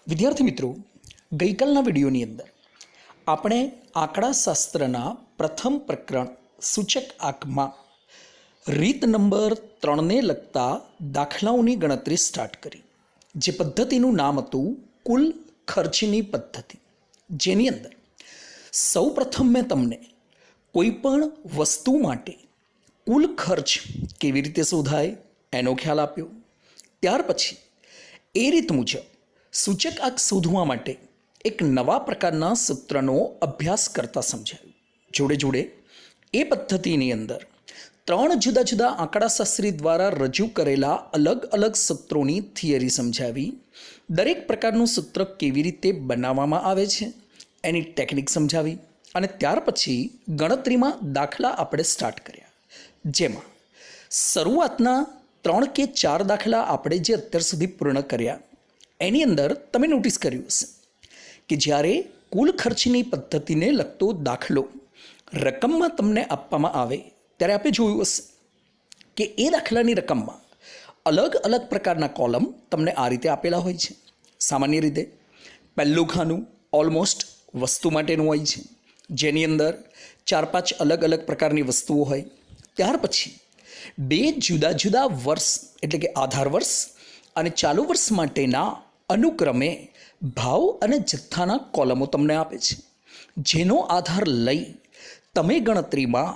વિદ્યાર્થી મિત્રો, ગઈકાલના વિડીયોની અંદર આપણે આંકડાશાસ્ત્રના પ્રથમ પ્રકરણ સૂચક આંકમાં રીત નંબર 3ને લગતા દાખલાઓની ગણતરી સ્ટાર્ટ કરી, જે પદ્ધતિનું નામ હતું કુલ ખર્ચની પદ્ધતિ, જેની અંદર સૌપ્રથમ મેં તમને કોઈપણ વસ્તુ માટે કુલ ખર્ચ કેવી રીતે શોધાય એનો ખ્યાલ આપ્યો. ત્યાર પછી એ રીત મુજબ સૂચક આંક શોધવા માટે એક નવા પ્રકારના સૂત્રનો અભ્યાસ કરતા સમજાયું. જોડે જોડે એ પદ્ધતિની અંદર 3 જુદા જુદા આંકડાશાસ્ત્રી દ્વારા રજૂ કરેલા અલગ અલગ સૂત્રોની થિયરી સમજાવી. દરેક પ્રકારનું સૂત્ર કેવી રીતે બનાવવામાં આવે છે એની ટેકનિક સમજાવી અને ત્યાર પછી ગણતરીમાં દાખલા આપણે સ્ટાર્ટ કર્યા, જેમાં શરૂઆતના 3 કે 4 દાખલા આપણે જે અત્યાર સુધી પૂર્ણ કર્યા એની અંદર તમે નોટિસ કર્યું હશે કે જ્યારે કુલ ખર્ચની પદ્ધતિને લગતો દાખલો રકમમાં તમને આપવામાં આવે ત્યારે આપણે જોયું હશે કે એ દાખલાની રકમમાં અલગ અલગ પ્રકારના કોલમ તમને આ રીતે આપેલા હોય છે. સામાન્ય રીતે પહેલું ખાનું ઓલમોસ્ટ વસ્તુ માટેનું હોય છે, જેની અંદર 4-5 અલગ અલગ પ્રકારની વસ્તુઓ હોય. ત્યાર પછી 2 જુદા જુદા વર્ષ એટલે કે આધાર વર્ષ અને ચાલુ વર્ષ માટેના અનુક્રમે ભાવ અને જથ્થાના કોલમો તમને આપે છે, જેનો આધાર લઈ તમે ગણતરીમાં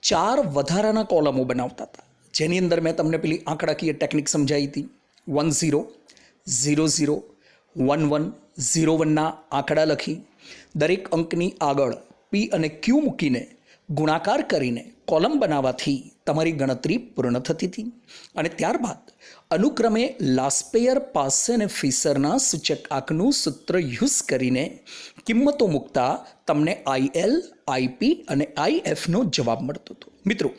4 વધારાના કોલમો બનાવતા હતા, જેની અંદર મેં તમને પેલી આંકડાકીય ટેકનિક સમજાવી હતી. 10, 00, 11, 01ના આંકડા લખી દરેક અંકની આગળ પી અને ક્યુ મૂકીને ગુણાકાર કરીને કોલમ બનાવવાથી તમારી ગણતરી પૂર્ણ થતી હતી. અને ત્યારબાદ અનુક્રમે લાસ્પેયર, પાસે અને ફિશરના સૂચક આંકનું સૂત્ર યુઝ કરીને કિંમતો મૂકતા તમને IL, IP અને IFનો જવાબ મળતો હતો. મિત્રો,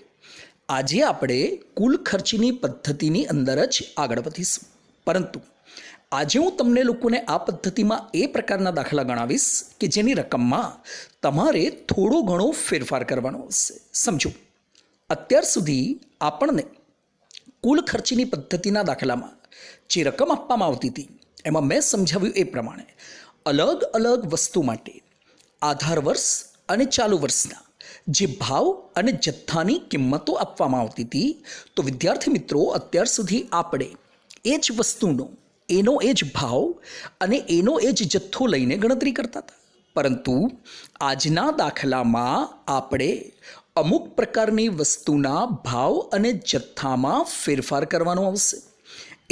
આજે આપણે કુલ ખર્ચની પદ્ધતિની અંદર જ આગળ વધીશું, પરંતુ આજે હું તમને લોકોને આ પદ્ધતિમાં એ પ્રકારના દાખલા ગણાવીશ કે જેની રકમમાં તમારે થોડો ઘણો ફેરફાર કરવાનો હશે. સમજો, અત્યાર સુધી આપણને કુલ ખર્ચની પદ્ધતિના દાખલામાં જે રકમ આપવામાં આવતી હતી એમાં મેં સમજાવ્યું એ પ્રમાણે અલગ અલગ વસ્તુ માટે આધાર વર્ષ અને ચાલુ વર્ષના જે ભાવ અને જથ્થાની કિંમતો આપવામાં આવતી હતી. તો વિદ્યાર્થી મિત્રો, અત્યાર સુધી આપણે એ જ વસ્તુનો એનો એ જ ભાવ અને એનો એ જ જથ્થો લઈને ગણતરી કરતા હતા, પરંતુ આજના દાખલામાં આપણે અમુક પ્રકારની વસ્તુના ભાવ અને જથ્થામાં ફેરફાર કરવાનો આવશે.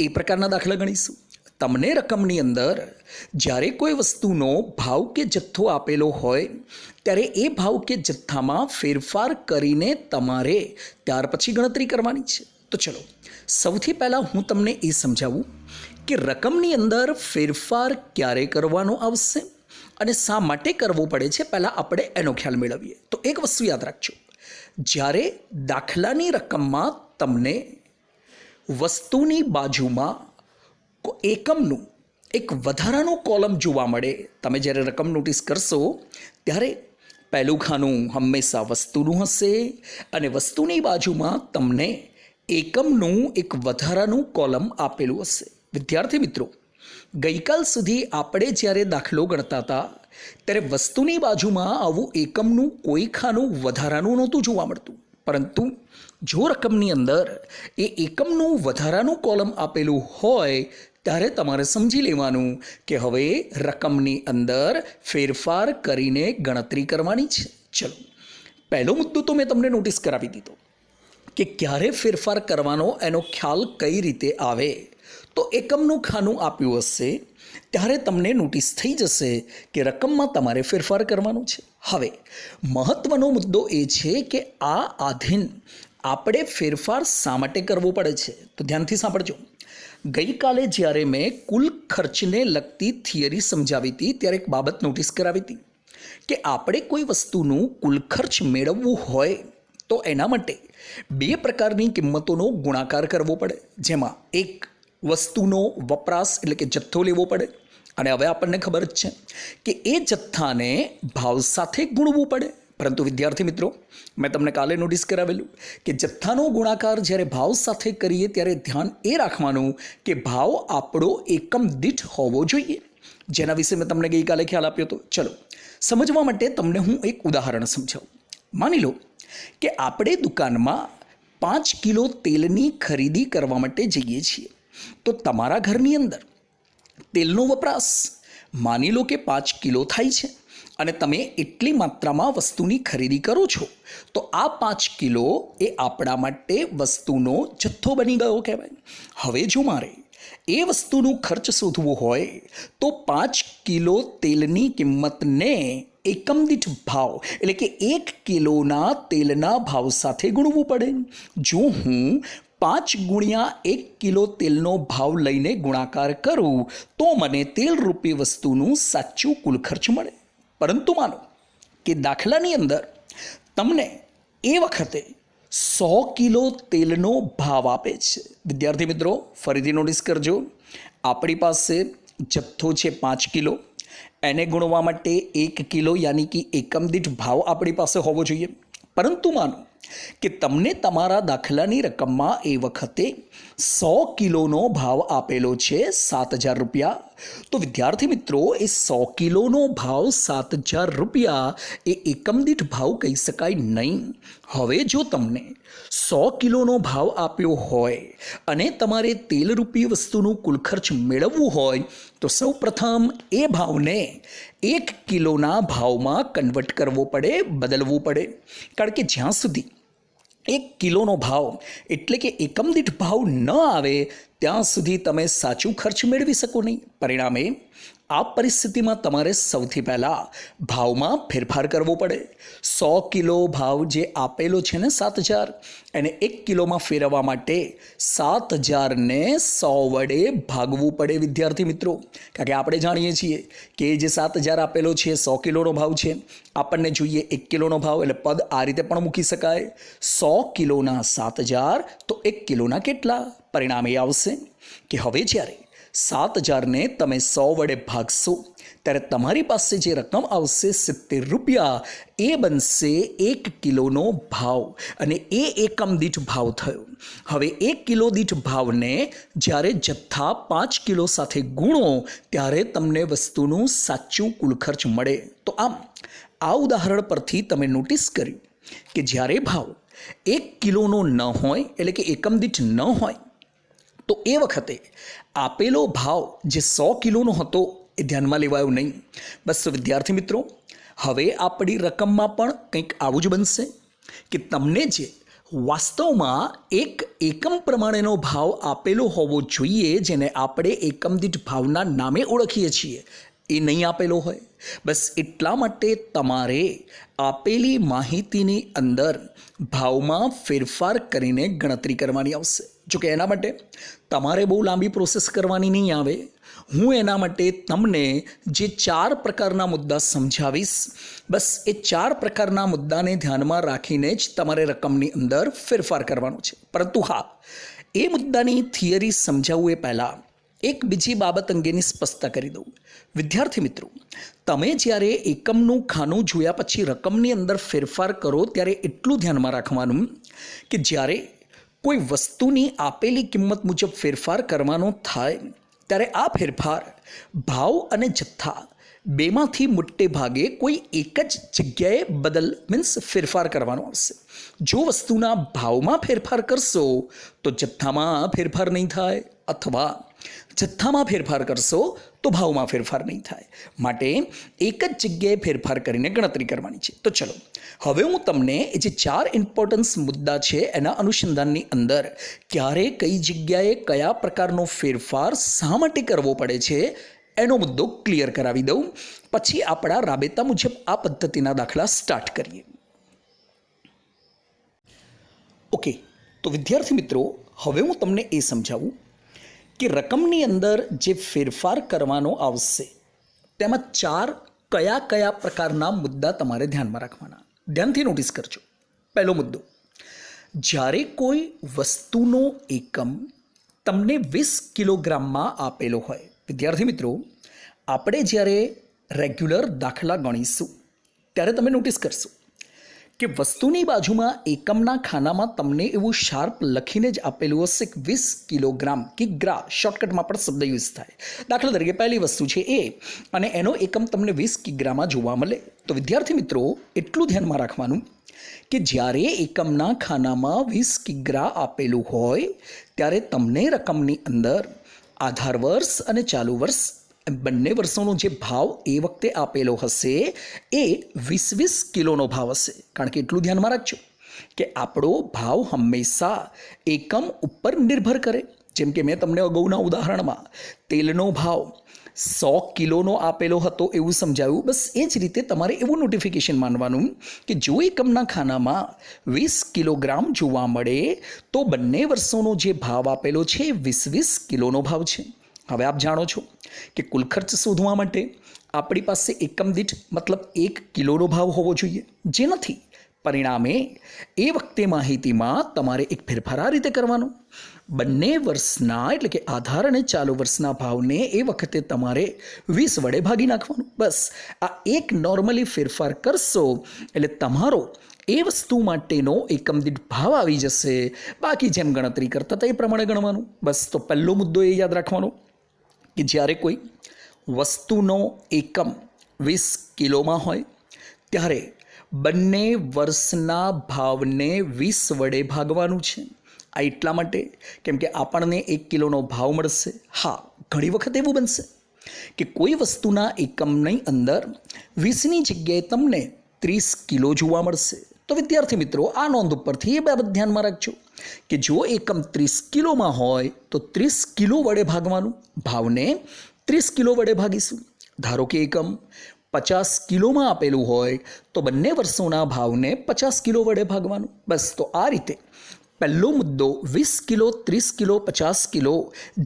એ પ્રકારના દાખલા ગણીશું. તમને રકમની અંદર જ્યારે કોઈ વસ્તુનો ભાવ કે જથ્થો આપેલો હોય ત્યારે એ ભાવ કે જથ્થામાં ફેરફાર કરીને તમારે ત્યાર પછી ગણતરી કરવાની છે. તો ચલો, સૌથી પહેલાં હું તમને એ સમજાવું કે રકમની અંદર ફેરફાર ક્યારે કરવાનો આવશે અને શા માટે કરવો પડે છે. પહેલાં આપણે એનો ખ્યાલ મેળવીએ. તો એક વસ્તુ યાદ રાખજો, જ્યારે દાખલાની રકમમાં તમને વસ્તુની બાજુમાં એકમનું એક વધારાનું કોલમ જોવા મળે, તમે જ્યારે રકમ નોટિસ કરશો ત્યારે પહેલું ખાનું હંમેશા વસ્તુનું હશે અને વસ્તુની બાજુમાં તમને એકમનું એક વધારાનું કોલમ આપેલું હશે. વિદ્યાર્થી મિત્રો, ગઈકાલ સુધી આપણે જ્યારે દાખલો ગણતા હતા ત્યારે વસ્તુની બાજુમાં આવું એકમનું કોઈ ખાનું વધારાનું નહોતું જોવા મળતું, પરંતુ જો રકમની અંદર એ એકમનું વધારાનું કોલમ આપેલું હોય ત્યારે તમારે સમજી લેવાનું કે હવે રકમની અંદર ફેરફાર કરીને ગણતરી કરવાની છે. ચલો, પહેલો મુદ્દો તો મેં તમને નોટિસ કરાવી દીધો કે ક્યારે ફેરફાર કરવાનો એનો ખ્યાલ કઈ રીતે આવે. તો એકમનું ખાનું આપ્યું હશે ત્યારે તમને નોટિસ થઈ જશે કે રકમમાં તમારે ફેરફાર કરવાનો છે. હવે મહત્વનો મુદ્દો એ છે કે આ આધીન આપણે ફેરફાર શા માટે કરવો પડે છે. તો ધ્યાનથી સાંભળજો. ગઈકાલે જ્યારે મેં કુલ ખર્ચને લગતી થિયરી સમજાવી હતી ત્યારે એક બાબત નોટિસ કરાવી હતી કે આપણે કોઈ વસ્તુનું કુલ ખર્ચ મેળવવું હોય તો એના માટે 2 પ્રકારની કિંમતોનો ગુણાકાર કરવો પડે, જેમાં એક વસ્તુનો વપરાશ એટલે કે જથ્થો લેવો પડે અને હવે આપણને ખબર જ છે કે એ જથ્થાને ભાવ સાથે ગુણવું પડે. પરંતુ વિદ્યાર્થી મિત્રો, મેં તમને કાલે નોટિસ કરાવેલું કે જથ્થાનો ગુણાકાર જ્યારે ભાવ સાથે કરીએ ત્યારે ધ્યાન એ રાખવાનું કે ભાવ આપણો એકમ દીઠ હોવો જોઈએ. જેના વિશે મેં તમને ગઈકાલે ખ્યાલ આપ્યો હતો. ચલો સમજવા માટે તમને હું એક ઉદાહરણ સમજાવું. માની લો કે આપણે દુકાનમાં 5 કિલો તેલની ખરીદી કરવા માટે જઈએ છીએ. તો તમારા ઘરની અંદર તેલનો વપરાશ માની લો કે 5 કિલો થાય છે અને તમે એટલી માત્રામાં વસ્તુની ખરીદી કરો છો, તો આ 5 કિલો એ આપણા માટે વસ્તુનો જથ્થો બની ગયો કહેવાય. હવે જો મારે એ વસ્તુનું ખર્ચ શોધવું હોય તો 5 કિલો તેલની કિંમતને એકમ દીઠ ભાવ એટલે કે 1 કિલોના તેલના ભાવ સાથે ગુણવું પડે. જો હું 5 ગુણ્યા 1 કિલો તેલનો ભાવ લઈને ગુણાકાર કરું તો મને તેલ રૂપી વસ્તુનું સાચું કુલ ખર્ચ મળે. પરંતુ માનો કે દાખલાની અંદર તમને એ વખતે 100 કિલો તેલનો ભાવ આપે છે. વિદ્યાર્થી મિત્રો ફરીથી નોટિસ કરજો, આપણી પાસે જથ્થો છે 5 કિલો, એને ગુણવા માટે 1 કિલો યાની કે એકમ દીઠ ભાવ આપણી પાસે હોવો જોઈએ. પરંતુ માનો કે તમને તમારા દાખલાની રકમમાં એ વખતે 100 કિલોનો ભાવ આપેલો છે 7,000 રૂપિયા. તો વિદ્યાર્થી મિત્રો એ 100 કિલોનો ભાવ 7,000 રૂપિયા એ એકમ દીઠ ભાવ કહી શકાય નહીં. હવે જો તમને 100 કિલોનો ભાવ આપ્યો હોય અને તમારે તેલરૂપી વસ્તુનું કુલ ખર્ચ મેળવવું હોય તો સૌ પ્રથમ એ ભાવને 1 કિલોના ભાવમાં કન્વર્ટ કરવો પડે, બદલવું પડે. કારણ કે જ્યાં સુધી 1 કિલોનો ભાવ એટલે કે એકમ દીઠ ભાવ ન આવે ત્યાં સુધી તમે સાચું ખર્ચ મેળવી શકો નહીં. પરિણામે આ પરિસ્થિતિમાં તમારે સૌથી પહેલાં ભાવમાં ફેરફાર કરવો પડે. 100 કિલો ભાવ જે આપેલો છે ને 7,000, એને 1 કિલોમાં ફેરવવા માટે 7,000ને 100 વડે ભાગવું પડે વિદ્યાર્થી મિત્રો. કારણ કે આપણે જાણીએ છીએ કે જે 7,000 આપેલો છે 100 કિલોનો ભાવ છે, આપણને જોઈએ 1 કિલોનો ભાવ, એટલે પદ આ રીતે પણ મૂકી શકાય. 100 કિલોના 7,000 તો 1 કિલોના કેટલા? પરિણામ એ આવશે કે હવે જ્યારે 7,000ને તમે 100 વડે ભાગશો ત્યારે તમારી પાસે જે રકમ આવશે 70 રૂપિયા એ બનશે 1 કિલોનો ભાવ અને એ એકમ દીઠ ભાવ થયો. હવે 1 કિલો દીઠ ભાવને જ્યારે જથ્થા 5 કિલો સાથે ગુણો ત્યારે તમને વસ્તુનું સાચું કુલ ખર્ચ મળે. તો આમ આ ઉદાહરણ પરથી તમે નોટિસ કર્યું કે જ્યારે ભાવ 1 કિલોનો ન હોય એટલે કે એકમ દીઠ ન હોય તો એ વખતે આપેલો ભાવ જે 100 કિલોનો હતો એ ધ્યાનમાં લેવાયો નહીં. બસ વિદ્યાર્થી મિત્રો હવે આપણી રકમમાં પણ કંઈક આવું જ બનશે કે તમને જે વાસ્તવમાં એક એકમ પ્રમાણેનો ભાવ આપેલો હોવો જોઈએ, જેને આપણે એકમ દીઠ ભાવના નામે ઓળખીએ છીએ, એ નહીં આપેલો હોય. બસ એટલા માટે તમારે આપેલી માહિતીની અંદર ભાવમાં ફેરફાર કરીને ગણતરી કરવાની આવશે. જોકે એના માટે તમારે બહુ લાંબી પ્રોસેસ કરવાની નહીં આવે. હું એના માટે તમને જે 4 પ્રકારના મુદ્દા સમજાવીશ, બસ એ 4 પ્રકારના મુદ્દાને ધ્યાનમાં રાખીને જ તમારે રકમની અંદર ફેરફાર કરવાનો છે. પરંતુ હા, એ મુદ્દાની થિયરી સમજાવવું એ પહેલાં એક બીજી બાબત અંગેની સ્પષ્ટતા કરી દઉં. વિદ્યાર્થી મિત્રો, તમે જ્યારે એકમનું ખાનું જોયા પછી રકમની અંદર ફેરફાર કરો ત્યારે એટલું ધ્યાનમાં રાખવાનું કે જ્યારે કોઈ વસ્તુની આપેલી કિંમત મુજબ ફેરફાર કરવાનો થાય ત્યારે આ ફેરફાર ભાવ અને જથ્થા બેમાંથી મોટે ભાગે કોઈ એક જ જગ્યાએ ફેરફાર કરવાનો આવશે. જો વસ્તુના ભાવમાં ફેરફાર કરશો તો જથ્થામાં ફેરફાર નહીં થાય, અથવા જથ્થામાં ફેરફાર કરશો તો ભાવમાં ફેરફાર નહીં થાય. માટે એક જ જગ્યાએ ફેરફાર કરીને ગણતરી કરવાની છે. તો ચલો હવે હું તમને એ જે 4 ઇમ્પોર્ટન્સ મુદ્દા છે એના અનુસંધાનની અંદર ક્યારે કઈ જગ્યાએ કયા પ્રકારનો ફેરફાર શા માટે કરવો પડે છે એનો મુદ્દો ક્લિયર કરાવી દઉં. પછી આપણા રાબેતા મુજબ આ પદ્ધતિના દાખલા સ્ટાર્ટ કરીએ. ઓકે, તો વિદ્યાર્થી મિત્રો હવે હું તમને એ સમજાવું કે રકમની અંદર જે ફેરફાર કરવાનો આવશે તેમાં 4 કયા કયા પ્રકારના મુદ્દા તમારે ધ્યાનમાં રાખવાના. ધ્યાનથી નોટિસ કરજો. પહેલો મુદ્દો, જ્યારે કોઈ વસ્તુનો એકમ તમને 20 કિલોગ્રામમાં આપેલો હોય. વિદ્યાર્થી મિત્રો, આપણે જ્યારે રેગ્યુલર દાખલા ગણીશું ત્યારે તમે નોટિસ કરશો કે વસ્તુની બાજુમાં એકમના ખાનામાં તમને એવું શાર્પ લખીને જ આપેલું હશે કે 20 કિલોગ્રામ કે ગ્રા, શોર્ટકટમાં પણ શબ્દ યુઝ થાય. દાખલા તરીકે પહેલી વસ્તુ છે એ, અને એનો એકમ તમને 20 કિગ્રામાં જોવા મળે. તો વિદ્યાર્થી મિત્રો એટલું ધ્યાનમાં રાખવાનું કે જ્યારે એકમના ખાનામાં 20 કિગ્રા આપેલું હોય ત્યારે તમને રકમની અંદર આધાર વર્ષ અને ચાલુ વર્ષ બંને વર્ષોનો જે ભાવ એ વખતે આપેલો હશે એ 20 કિલોનો ભાવ હશે. કારણ કે એટલું ધ્યાનમાં રાખજો કે આપણો ભાવ હંમેશા એકમ ઉપર નિર્ભર કરે. જેમ કે મેં તમને અગાઉના ઉદાહરણમાં તેલનો ભાવ 100 કિલોનો આપેલો હતો એવું સમજાવ્યું. બસ એ જ રીતે તમારે એવું નોટિફિકેશન માનવાનું કે જો એકમના ખાનામાં 20 કિલોગ્રામ જોવા મળે તો બંને વર્ષોનો જે ભાવ આપેલો છે 20 કિલોનો ભાવ છે. હવે આપ જાણો છો કે કુલ ખર્ચ શોધવા માટે આપણી પાસે એકમ દીઠ મતલબ 1 કિલોનો ભાવ હોવો જોઈએ, જે નથી. પરિણામે એ વખતે માહિતીમાં તમારે એક ફેરફાર આ રીતે કરવાનો. બંને વર્ષના એટલે કે આધાર અને ચાલુ વર્ષના ભાવને એ વખતે તમારે 20 વડે ભાગી નાખવાનું. બસ આ એક નોર્મલી ફેરફાર કરશો એટલે તમારો એ વસ્તુ માટેનો એકમ દીઠ ભાવ આવી જશે. બાકી જેમ ગણતરી કરતા હતા એ પ્રમાણે ગણવાનું. બસ તો પહેલો મુદ્દો એ યાદ રાખવાનો કે જ્યારે કોઈ વસ્તુનો એકમ 20 કિલોમાં હોય ત્યારે બંને વર્ષના ભાવને 20 વડે ભાગવાનું છે. આ એટલા માટે કેમ કે આપણને 1 કિલોનો ભાવ મળશે. હા, ઘણી વખત એવું બનશે કે કોઈ વસ્તુના એકમની અંદર 20ની જગ્યાએ તમને 30 કિલો જોવા મળશે. તો વિદ્યાર્થી મિત્રો આ નોંધ ઉપરથી એ બાબત ધ્યાનમાં રાખજો કે જો એકમ 30 કિલોમાં હોય તો 30 કિલો વડે ભાગવાનું. ભાવને 30 કિલો વડે ભાગીશું. ધારો કે એકમ 50 કિલોમાં આપેલું હોય તો બંને વર્ષોના ભાવને 50 કિલો વડે ભાગવાનું. બસ તો આ રીતે પહેલો મુદ્દો 20 કિલો, 30 કિલો, 50 કિલો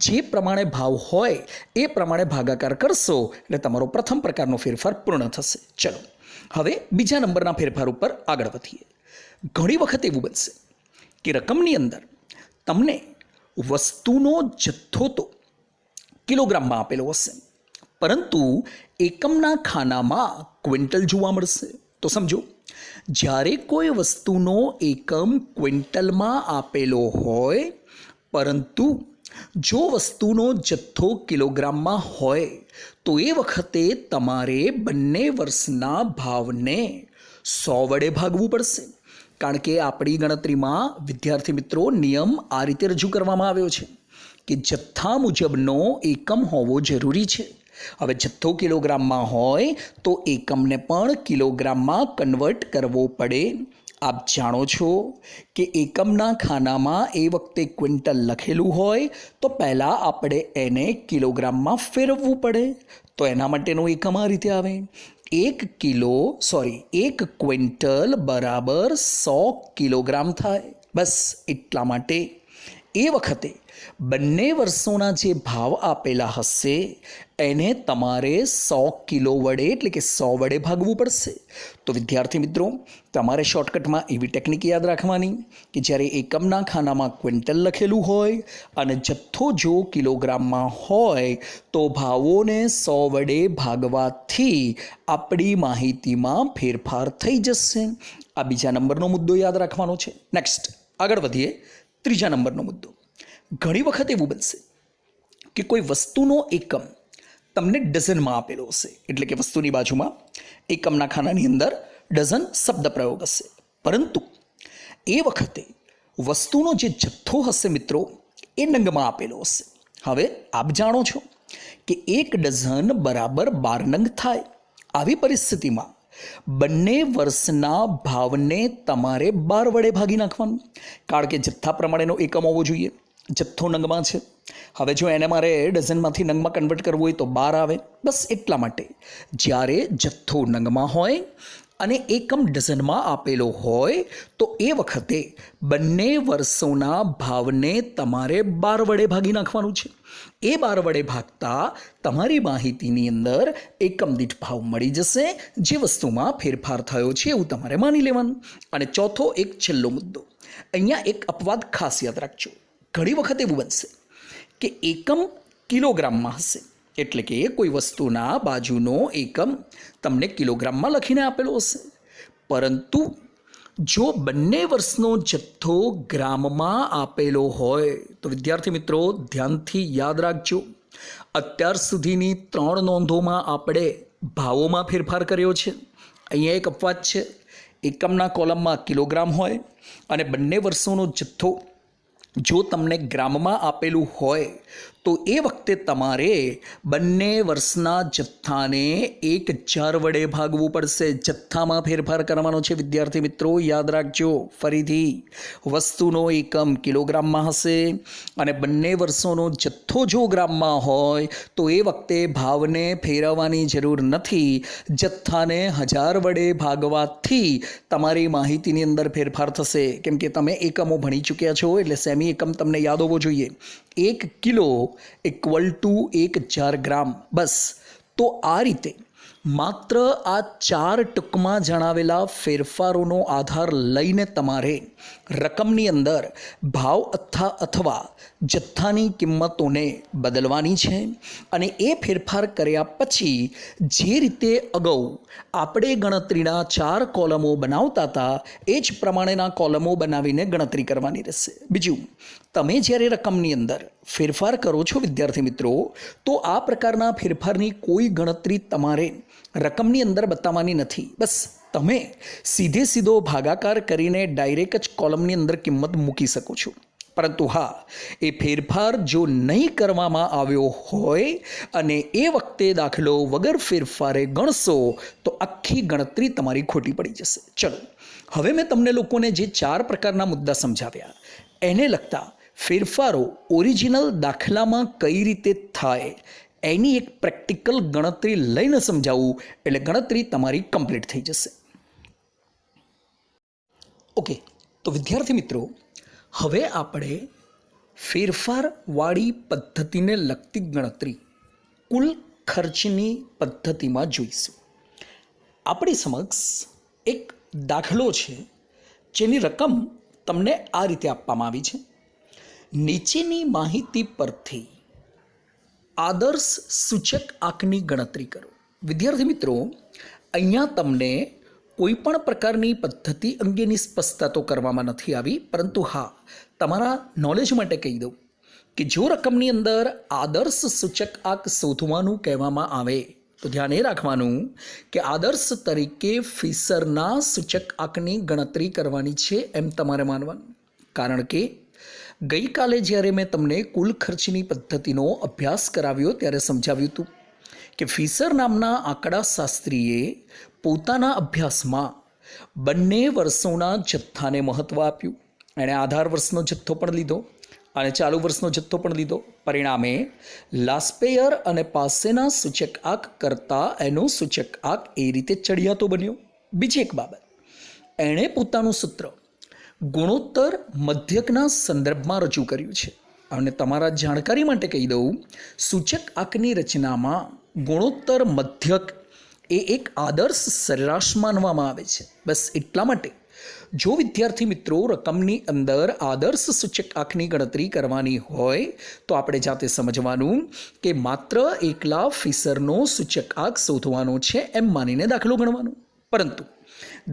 જે પ્રમાણે ભાવ હોય એ પ્રમાણે ભાગાકાર કરશો એટલે તમારો પ્રથમ પ્રકારનો ફેરફાર પૂર્ણ થશે. ચલો હવે બીજા નંબરના ફેરફાર ઉપર આગળ વધીએ. ઘણી વખત એવું બનશે કે રકમની અંદર તમને વસ્તુનો જથ્થો તો કિલોગ્રામમાં આપેલો હશે, પરંતુ એકમના ખાનામાં ક્વિન્ટલ જોવા મળશે. તો સમજો, જ્યારે કોઈ વસ્તુનો એકમ ક્વિન્ટલમાં આપેલો હોય પરંતુ જો વસ્તુનો જથ્થો કિલોગ્રામમાં હોય તો એ વખતે તમારે બંને વર્ષના ભાવને 100 વડે ભાગવું પડશે. કારણ કે આપણી ગણતરીમાં વિદ્યાર્થી મિત્રો નિયમ આ રીતે રજૂ કરવામાં આવ્યો છે કે જથ્થા મુજબનો એકમ હોવો જરૂરી છે. હવે જથ્થો કિલોગ્રામમાં હોય તો એકમને પણ કિલોગ્રામમાં કન્વર્ટ કરવો પડે. આપ જાણો છો કે એકમના ખાનામાં એ વખતે ક્વિન્ટલ લખેલું હોય તો પહેલાં આપણે એને કિલોગ્રામમાં ફેરવવું પડે. તો એના માટેનો એકમ આ રીતે આવે: 1 ક્વિન્ટલ બરાબર 100 કિલોગ્રામ થાય. બસ એટલા માટે એ વખતે બંને વર્ષોના જે ભાવ આપેલા હશે એને તમારે 100 કિલો વડે એટલે કે 100 વડે ભાગવું પડશે. તો વિદ્યાર્થી મિત્રો તમારે શોર્ટકટમાં એવી ટેકનિક યાદ રાખવાની કે જ્યારે એકમના ખાનામાં ક્વિન્ટલ લખેલું હોય અને જથ્થો જો કિલોગ્રામમાં હોય તો ભાવોને 100 વડે ભાગવાથી આપણી માહિતીમાં ફેરફાર થઈ જશે. આ બીજા નંબરનો મુદ્દો યાદ રાખવાનો છે. નેક્સ્ટ આગળ વધીએ. ત્રીજા નંબરનો મુદ્દો. ઘણી વખત એવું બનશે કે કોઈ વસ્તુનો એકમ તમને ડઝનમાં આપેલો હશે, એટલે કે વસ્તુની બાજુમાં એકમના ખાનાની અંદર ડઝન શબ્દ પ્રયોગ હશે, પરંતુ એ વખતે વસ્તુનો જે જથ્થો હશે મિત્રો એ નંગમાં આપેલો હશે. હવે આપ જાણો છો કે 1 ડઝન બરાબર 12 નંગ થાય. આવી પરિસ્થિતિમાં બંને વર્ષના ભાવને તમારે 12 વડે ભાગી નાખવાનું. કારણ કે જથ્થા પ્રમાણેનો એકમ હોવો જોઈએ. જથ્થો નંગમાં છે. હવે જો એને મારે ડઝનમાંથી નંગમાં કન્વર્ટ કરવું હોય તો 12 આવે. બસ એટલા માટે જ્યારે જથ્થો નંગમાં હોય અને એકમ ડઝનમાં આપેલો હોય તો એ વખતે બંને વર્ષોના ભાવને તમારે 12 વડે ભાગી નાખવાનું છે. એ 12 વડે ભાગતા તમારી માહિતીની અંદર એકમ દીઠ ભાવ મળી જશે. જે વસ્તુમાં ફેરફાર થયો છે એવું તમારે માની લેવાનું. અને ચોથો એક છેલ્લો મુદ્દો. અહીંયા એક અપવાદ ખાસ યાદ રાખજો. ઘણી વખત એવું બનશે કે એકમ કિલોગ્રામમાં હશે, એટલે કે કોઈ વસ્તુના બાજુનો એકમ તમને કિલોગ્રામમાં લખીને આપેલો હશે, પરંતુ જો બંને વર્ષનો જથ્થો ગ્રામમાં આપેલો હોય તો વિદ્યાર્થી મિત્રો ધ્યાનથી યાદ રાખજો, અત્યાર સુધીની 3 નોંધોમાં આપણે ભાવોમાં ફેરફાર કર્યો છે. અહીંયા એક અપવાદ છે, એકમના કોલમમાં કિલોગ્રામ હોય અને બંને વર્ષોનો જથ્થો જો તમને ગ્રામમાં આપેલું હોય તો એ વખતે તમારે બંને વર્ષના જથ્થાને 1000 વડે ભાગવું પડશે. જથ્થામાં ફેરફાર કરવાનો છે વિદ્યાર્થી મિત્રો, યાદ રાખજો. ફરીથી વસ્તુનો એકમ કિલોગ્રામમાં હશે અને બંને વર્ષોનો જથ્થો જો ગ્રામમાં હોય તો એ વખતે ભાવને ફેરવવાની જરૂર નથી. જથ્થાને 1000 વડે ભાગવાથી તમારી માહિતીની અંદર ફેરફાર થશે, કેમ કે તમે એકમો ભણી ચૂક્યા છો એટલે સેમી એકમ તમને યાદ હોવો જોઈએ. 1 કિલો ઇક્વલ ટુ 1000 ગ્રામ. બસ, તો આ રીતે માત્ર આ 4 ટૂંકમાં જણાવેલા ફેરફારોનો આધાર લઈને તમારે રકમની અંદર ભાવ અથવા જથ્થાની કિંમતોને બદલવાની છે. અને એ ફેરફાર કર્યા પછી જે રીતે અગાઉ આપણે ગણતરીના 4 કોલમો બનાવતા હતા એ જ પ્રમાણેના કોલમો બનાવીને ગણતરી કરવાની રહેશે. બીજું, તમે જ્યારે રકમની અંદર ફેરફાર કરો છો વિદ્યાર્થી મિત્રો, તો આ પ્રકારના ફેરફારની કોઈ ગણતરી તમારે રકમની અંદર બતાવવાની નથી. બસ તમે સીધો ભાગાકાર કરીને ડાયરેક્ટ જ કોલમની અંદર કિંમત મૂકી શકો છો. પરંતુ હા, એ ફેરફાર જો નહીં કરવામાં આવ્યો હોય અને એ વખતે દાખલો વગર ફેરફારે ગણશો તો આખી ગણતરી તમારી ખોટી પડી જશે. ચલો, હવે મેં તમને લોકોને જે 4 પ્રકારના મુદ્દા સમજાવ્યા એને લગતા ફેરફારો ઓરિજિનલ દાખલામાં કઈ રીતે થાય એની એક પ્રેક્ટિકલ ગણતરી લઈને સમજાવું એટલે ગણતરી તમારી કમ્પ્લીટ થઈ જશે. ઓકે, તો વિદ્યાર્થી મિત્રો, હવે આપણે ફેરફારવાળી પદ્ધતિને લગતી ગણતરી કુલ ખર્ચની પદ્ધતિમાં જોઈશું. આપણી સમક્ષ એક દાખલો છે જેની રકમ તમને આ રીતે આપવામાં આવી છે. નીચેની માહિતી પરથી આદર્શ સૂચક આંકની ગણતરી કરો. વિદ્યાર્થી મિત્રો, અહીંયા તમને કોઈ પણ પ્રકારની પદ્ધતિ અંગેની સ્પષ્ટતા તો કરવામાં નથી આવી, પરંતુ હા, તમારા નોલેજ માટે કહી દઉં કે જો રકમની અંદર આદર્શ સૂચક આંક શોધવાનું કહેવામાં આવે તો ધ્યાન એ રાખવાનું કે આદર્શ તરીકે ફિશરના સૂચક આંકની ગણતરી કરવાની છે એમ તમારે માનવાનું. કારણ કે ગઈકાલે જ્યારે મેં તમને કુલ ખર્ચની પદ્ધતિનો અભ્યાસ કરાવ્યો ત્યારે સમજાવ્યું હતું કે ફિશર નામના આંકડાશાસ્ત્રીએ પોતાના અભ્યાસમાં બંને વર્ષોના જથ્થાને મહત્ત્વ આપ્યું. એણે આધાર વર્ષનો જથ્થો પણ લીધો અને ચાલુ વર્ષનો જથ્થો પણ લીધો. પરિણામે લાસ્પેયર અને પાસેના સૂચક આંક કરતાં એનો સૂચક આંક એ રીતે ચડિયાતો બન્યો. બીજી એક બાબત, એણે પોતાનું સૂત્ર ગુણોત્તર મધ્યકના સંદર્ભમાં રજૂ કર્યું છે. અને તમારા જાણકારી માટે કહી દઉં, સૂચક આંકની રચનામાં ગુણોત્તર મધ્યક એ એક આદર્શ સરેરાશ માનવામાં આવે છે. બસ એટલા માટે જો વિદ્યાર્થી મિત્રો રકમની અંદર આદર્શ સૂચક આંકની ગણતરી કરવાની હોય તો આપણે જાતે સમજવાનું કે માત્ર એકલા ફિશરનો સૂચક આંક શોધવાનો છે એમ માનીને દાખલો ગણવાનો. પરંતુ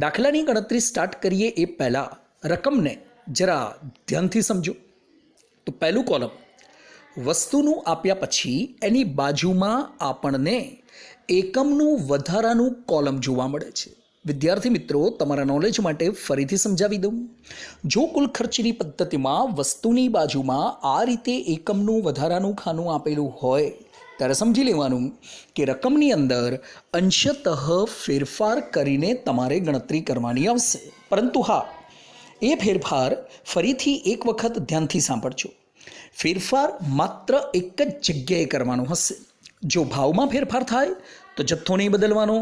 દાખલાની ગણતરી સ્ટાર્ટ કરીએ એ પહેલાં રકમને જરા ધ્યાનથી સમજો. તો પહેલું કોલમ વસ્તુનું આપ્યા પછી એની બાજુમાં આપણને એકમનું વધારાનું કોલમ જોવા મળે છે. વિદ્યાર્થી મિત્રો, તમારા નોલેજ માટે ફરીથી સમજાવી દઉં. જો કુલ ખર્ચની પદ્ધતિમાં વસ્તુની બાજુમાં આ રીતે એકમનું વધારાનું ખાનું આપેલું હોય ત્યારે સમજી લેવાનું કે રકમની અંદર અંશતઃ ફેરફાર કરીને તમારે ગણતરી કરવાની આવશે. પરંતુ હા, એ ફેરફાર ફરીથી એક વખત ધ્યાનથી સાંભળજો. ફેરફાર માત્ર એક જ જગ્યાએ કરવાનો હશે. જો ભાવમાં ફેરફાર થાય તો જથ્થો નહીં બદલવાનો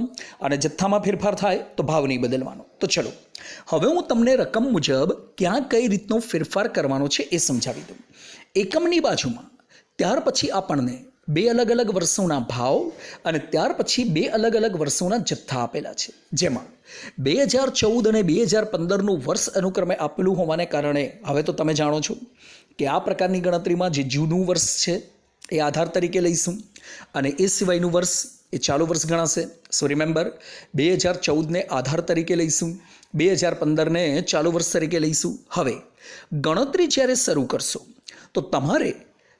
અને જથ્થામાં ફેરફાર થાય તો ભાવ નહીં બદલવાનો. તો ચલો, હવે હું તમને રકમ મુજબ ક્યાં કઈ રીતનો ફેરફાર કરવાનો છે એ સમજાવી દઉં. એકમની બાજુમાં ત્યાર પછી આપણને 2 અલગ અલગ વર્ષોના ભાવ અને ત્યાર પછી 2 અલગ અલગ વર્ષોના જથ્થા આપેલા છે, જેમાં 2014 અને 2015નું વર્ષ અનુક્રમે આપેલું હોવાને કારણે હવે તો તમે જાણો છો કે આ પ્રકારની ગણતરીમાં જે જૂનું વર્ષ છે એ આધાર તરીકે લઈશું અને એ સિવાયનું વર્ષ એ ચાલુ વર્ષ ગણાશે. સો રિમેમ્બર 2014ને આધાર તરીકે લઈશું, 2015ને ચાલુ વર્ષ તરીકે લઈશું. હવે ગણતરી જ્યારે શરૂ કરશો તો તમારે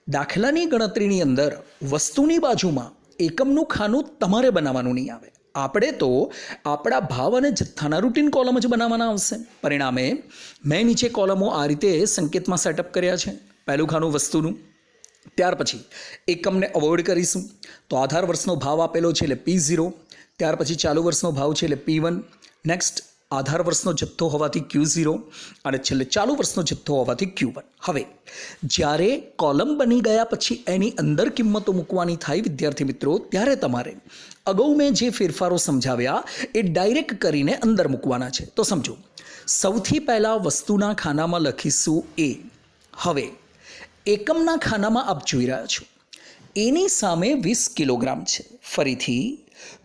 દાખલાની ગણતરીની અંદર વસ્તુની બાજુમાં એકમનું ખાનું તમારે બનાવવાનું નહીં આવે. આપણે તો આપણા ભાવ અને જથ્થાના રૂટીન કોલમ જ બનાવવાના આવશે. પરિણામે મેં નીચે કોલમો આ રીતે સંકેતમાં સેટઅપ કર્યા છે. પહેલું ખાનું વસ્તુનું, ત્યાર પછી એકમને અવોઇડ કરીશું તો આધાર વર્ષનો ભાવ આપેલો છે એટલે P0, ત્યાર પછી ચાલુ વર્ષનો ભાવ છે એટલે P1, નેક્સ્ટ આધાર વર્ષનો જથ્થો હોવાથી Q0 અને છેલ્લે ચાલુ વર્ષનો જથ્થો હોવાથી Q1. હવે જ્યારે કોલમ બની ગયા પછી એની અંદર કિંમતો મૂકવાની થાય વિદ્યાર્થી મિત્રો, ત્યારે તમારે અગાઉ મેં જે ફેરફારો સમજાવ્યા એ ડાયરેક્ટ કરીને અંદર મૂકવાના છે. તો સમજો, સૌથી પહેલાં વસ્તુના ખાનામાં લખીશું A. હવે એકમના ખાનામાં આપ જોઈ રહ્યા છો એની સામે 20 કિલોગ્રામ છે. ફરીથી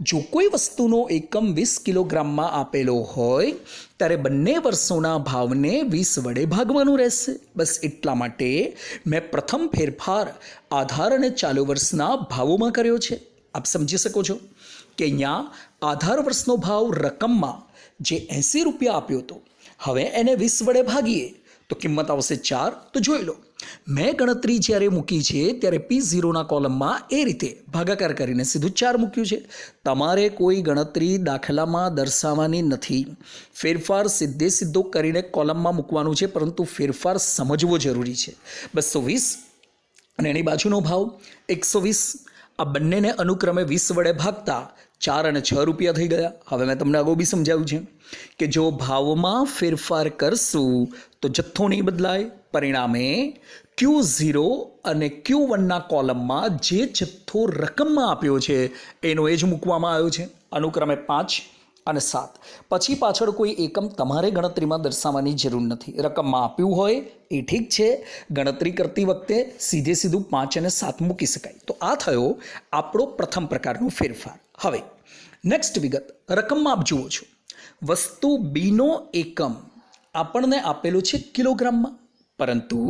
જો કોઈ વસ્તુનો એકમ 20 કિલોગ્રામમાં આપેલો હોય ત્યારે બંને વર્ષોના ભાવને 20 વડે ભાગવાનું રહેશે. બસ એટલા માટે મેં પ્રથમ ફેરફાર આધાર અને ચાલુ વર્ષના ભાવોમાં કર્યો છે. આપ સમજી શકો છો કે અહીંયા આધાર વર્ષનો ભાવ રકમમાં જે 80 રૂપિયા આપ્યો હતો, હવે એને 20 વડે ભાગીએ તો કિંમત આવશે 4. તો જોઈ લો, મેં ગણતરી જ્યારે મૂકી છે ત્યારે P0ના કોલમમાં એ રીતે ભાગાકાર કરીને સીધું 4 મૂક્યું છે. તમારે કોઈ ગણતરી દાખલામાં દર્શાવવાની નથી. ફેરફાર સીધો કરીને કોલમમાં મૂકવાનું છે, પરંતુ ફેરફાર સમજવો જરૂરી છે. 220 અને એની બાજુનો ભાવ 120, આ બંનેને અનુક્રમે 20 વડે ભાગતા 4 અને 6 રૂપિયા થઈ ગયા. હવે મેં તમને અગાઉ બી સમજાવ્યું છે કે જો ભાવમાં ફેરફાર કરશું તો જથ્થો નહીં બદલાય. પરિણામે Q0 અને Q1ના કોલમમાં જે જથ્થો રકમમાં આપ્યો છે એનો એ જ મૂકવામાં આવ્યો છે, અનુક્રમે 5 અને 7. પછી પાછળ કોઈ એકમ તમારે ગણતરીમાં દર્શાવવાની જરૂર નથી. રકમમાં આપ્યું હોય એ ઠીક છે, ગણતરી કરતી વખતે સીધું 5 અને 7 મૂકી શકાય. તો આ થયો આપણો પ્રથમ પ્રકારનો ફેરફાર. હવે નેક્સ્ટ વિગત, રકમમાં આપ જુઓ છો વસ્તુ બીનો એકમ આપણને આપેલો છે કિલોગ્રામમાં, પરંતુ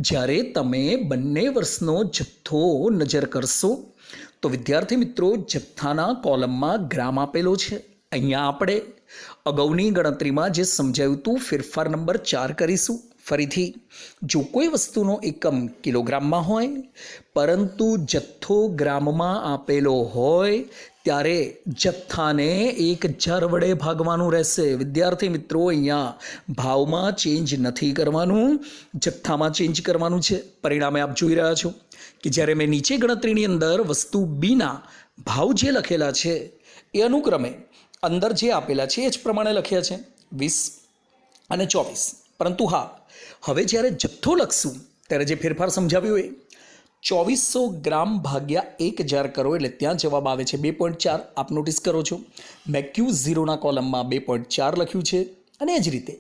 જ્યારે તમે બંને વર્ષનો જથ્થો નજર કરશો તો વિદ્યાર્થી મિત્રો જથ્થાના કોલમમાં ગ્રામ આપેલો છે. અહીંયા આપણે અગાઉની ગણતરીમાં જે સમજાવ્યું હતું ફેરફાર નંબર 4 કરીશું. ફરીથી જો કોઈ વસ્તુનો એકમ કિલોગ્રામમાં હોય પરંતુ જથ્થો ગ્રામમાં આપેલો હોય ત્યારે જથ્થાને 1000 વડે ભાગવાનું રહેશે. વિદ્યાર્થી મિત્રો અહીંયા ભાવમાં ચેન્જ નથી કરવાનું, જથ્થામાં ચેન્જ કરવાનું છે. પરિણામે આપ જોઈ રહ્યા છો કે જ્યારે મેં નીચે ગણતરીની અંદર વસ્તુ બીના ભાવ જે લખેલા છે એ અનુક્રમે અંદર જે આપેલા છે એ જ પ્રમાણે લખ્યા છે 20 અને 24. પરંતુ હા, હવે જ્યારે જથ્થો લખશું ત્યારે જે ફેરફાર સમજાવ્યો એ 2400 ગ્રામ ભાગ્યા 1000 કરો એટલે ત્યાં જવાબ આવે છે 2.4. આપ નોટિસ કરો છો મેં Q0ના કોલમમાં 2.4 લખ્યું છે, અને એ જ રીતે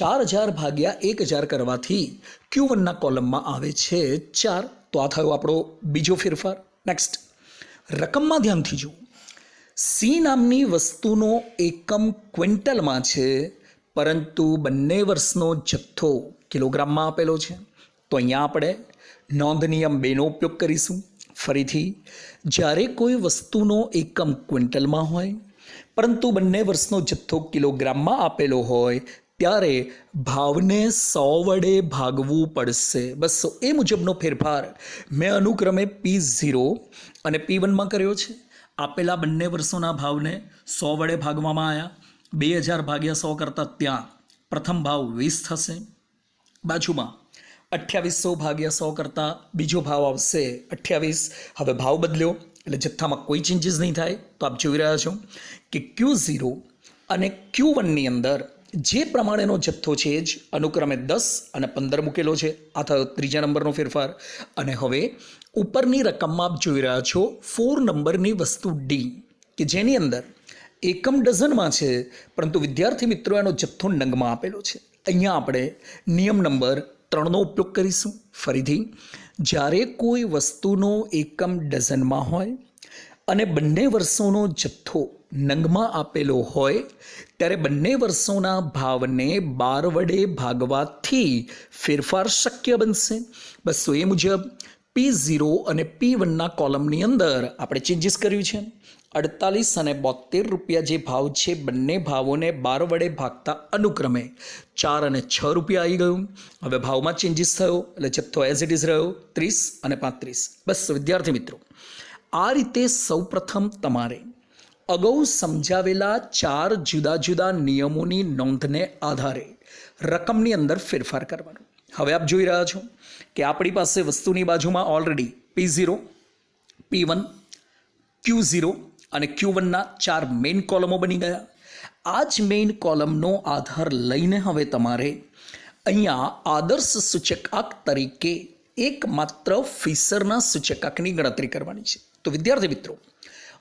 4000 ભાગ્યા 1000 કરવાથી Q1ના કોલમમાં આવે છે 4. તો આ થયો આપણો બીજો ફેરફાર. નેક્સ્ટ, રકમમાં ધ્યાનથી જુઓ. સી નામની વસ્તુનો એકમ ક્વિન્ટલમાં છે, પરંતુ બંને વર્ષનો જથ્થો કિલોગ્રામમાં આપેલો છે. તો અહીંયા આપણે નોંધ નિયમ 2નો ઉપયોગ કરીશું. ફરીથી જ્યારે કોઈ વસ્તુનો એકમ ક્વિન્ટલમાં હોય પરંતુ બંને વર્ષનો જથ્થો કિલોગ્રામમાં આપેલો હોય ત્યારે ભાવને 100 વડે ભાગવું પડશે. બસ એ મુજબનો ફેરફાર મેં અનુક્રમે P0 અને P1માં કર્યો છે. આપેલા બંને વર્ષોના ભાવને 100 વડે ભાગવામાં આવ્યા. 2000 ભાગ્યા 100 કરતાં ત્યાં પ્રથમ ભાવ 20 થશે. બાજુમાં 2800 ભાગ્યા 100 કરતાં બીજો ભાવ આવશે 28. હવે ભાવ બદલ્યો એટલે જથ્થામાં કોઈ ચેન્જીસ નહીં થાય. તો આપ જોઈ રહ્યા છો કે Q0 અને Q1ની અંદર જે પ્રમાણેનો જથ્થો છે જ અનુક્રમે 10 અને 15 મૂકેલો છે. આ થયો ત્રીજા નંબરનો ફેરફાર. અને હવે ઉપરની રકમમાં આપ જોઈ રહ્યા છો 4 નંબરની વસ્તુ D કે જેની અંદર એકમ ડઝનમાં છે, પરંતુ વિદ્યાર્થી મિત્રો એનો જથ્થો નંગમાં આપેલો છે. અહીંયા આપણે નિયમ નંબર 3નો ઉપયોગ કરીશું. ફરીથી જ્યારે કોઈ વસ્તુનો એકમ ડઝનમાં હોય અને બંને વર્ષોનો જથ્થો નંગમાં આપેલો હોય ત્યારે બંને વર્ષોના ભાવને 12 વડે ભાગવાથી ફેરફાર શક્ય બનશે. બસ એ મુજબ P0 અને P1ના કોલમની અંદર આપણે ચેન્જીસ કર્યું છે. 48 અને 72 રૂપિયા જે ભાવ છે બંને ભાવોને 12 વડે ભાગતા અનુક્રમે 4 અને 6 રૂપિયા આવી ગયું. હવે ભાવમાં ચેન્જીસ થયો એટલે જથ્થો એઝ ઇટ ઇઝ રહ્યો 30 અને 35. બસ વિદ્યાર્થી મિત્રો, આ રીતે સૌપ્રથમ તમારે અગાઉ સમજાવેલા 4 જુદા જુદા નિયમોની નોંધને આધારે રકમની અંદર ફેરફાર કરવાનો. હવે આપ જોઈ રહ્યા છો કે આપણી પાસે વસ્તુની બાજુમાં ઓલરેડી P0, P1, Q0 અને Q1ના 4 મેઇન કોલમો બની ગયા. આ જ મેઇન કોલમનો આધાર લઈને હવે તમારે અહીંયા આદર્શ સૂચકાંક તરીકે એકમાત્ર ફિશરના સૂચકાંકની ગણતરી કરવાની છે. તો વિદ્યાર્થી મિત્રો,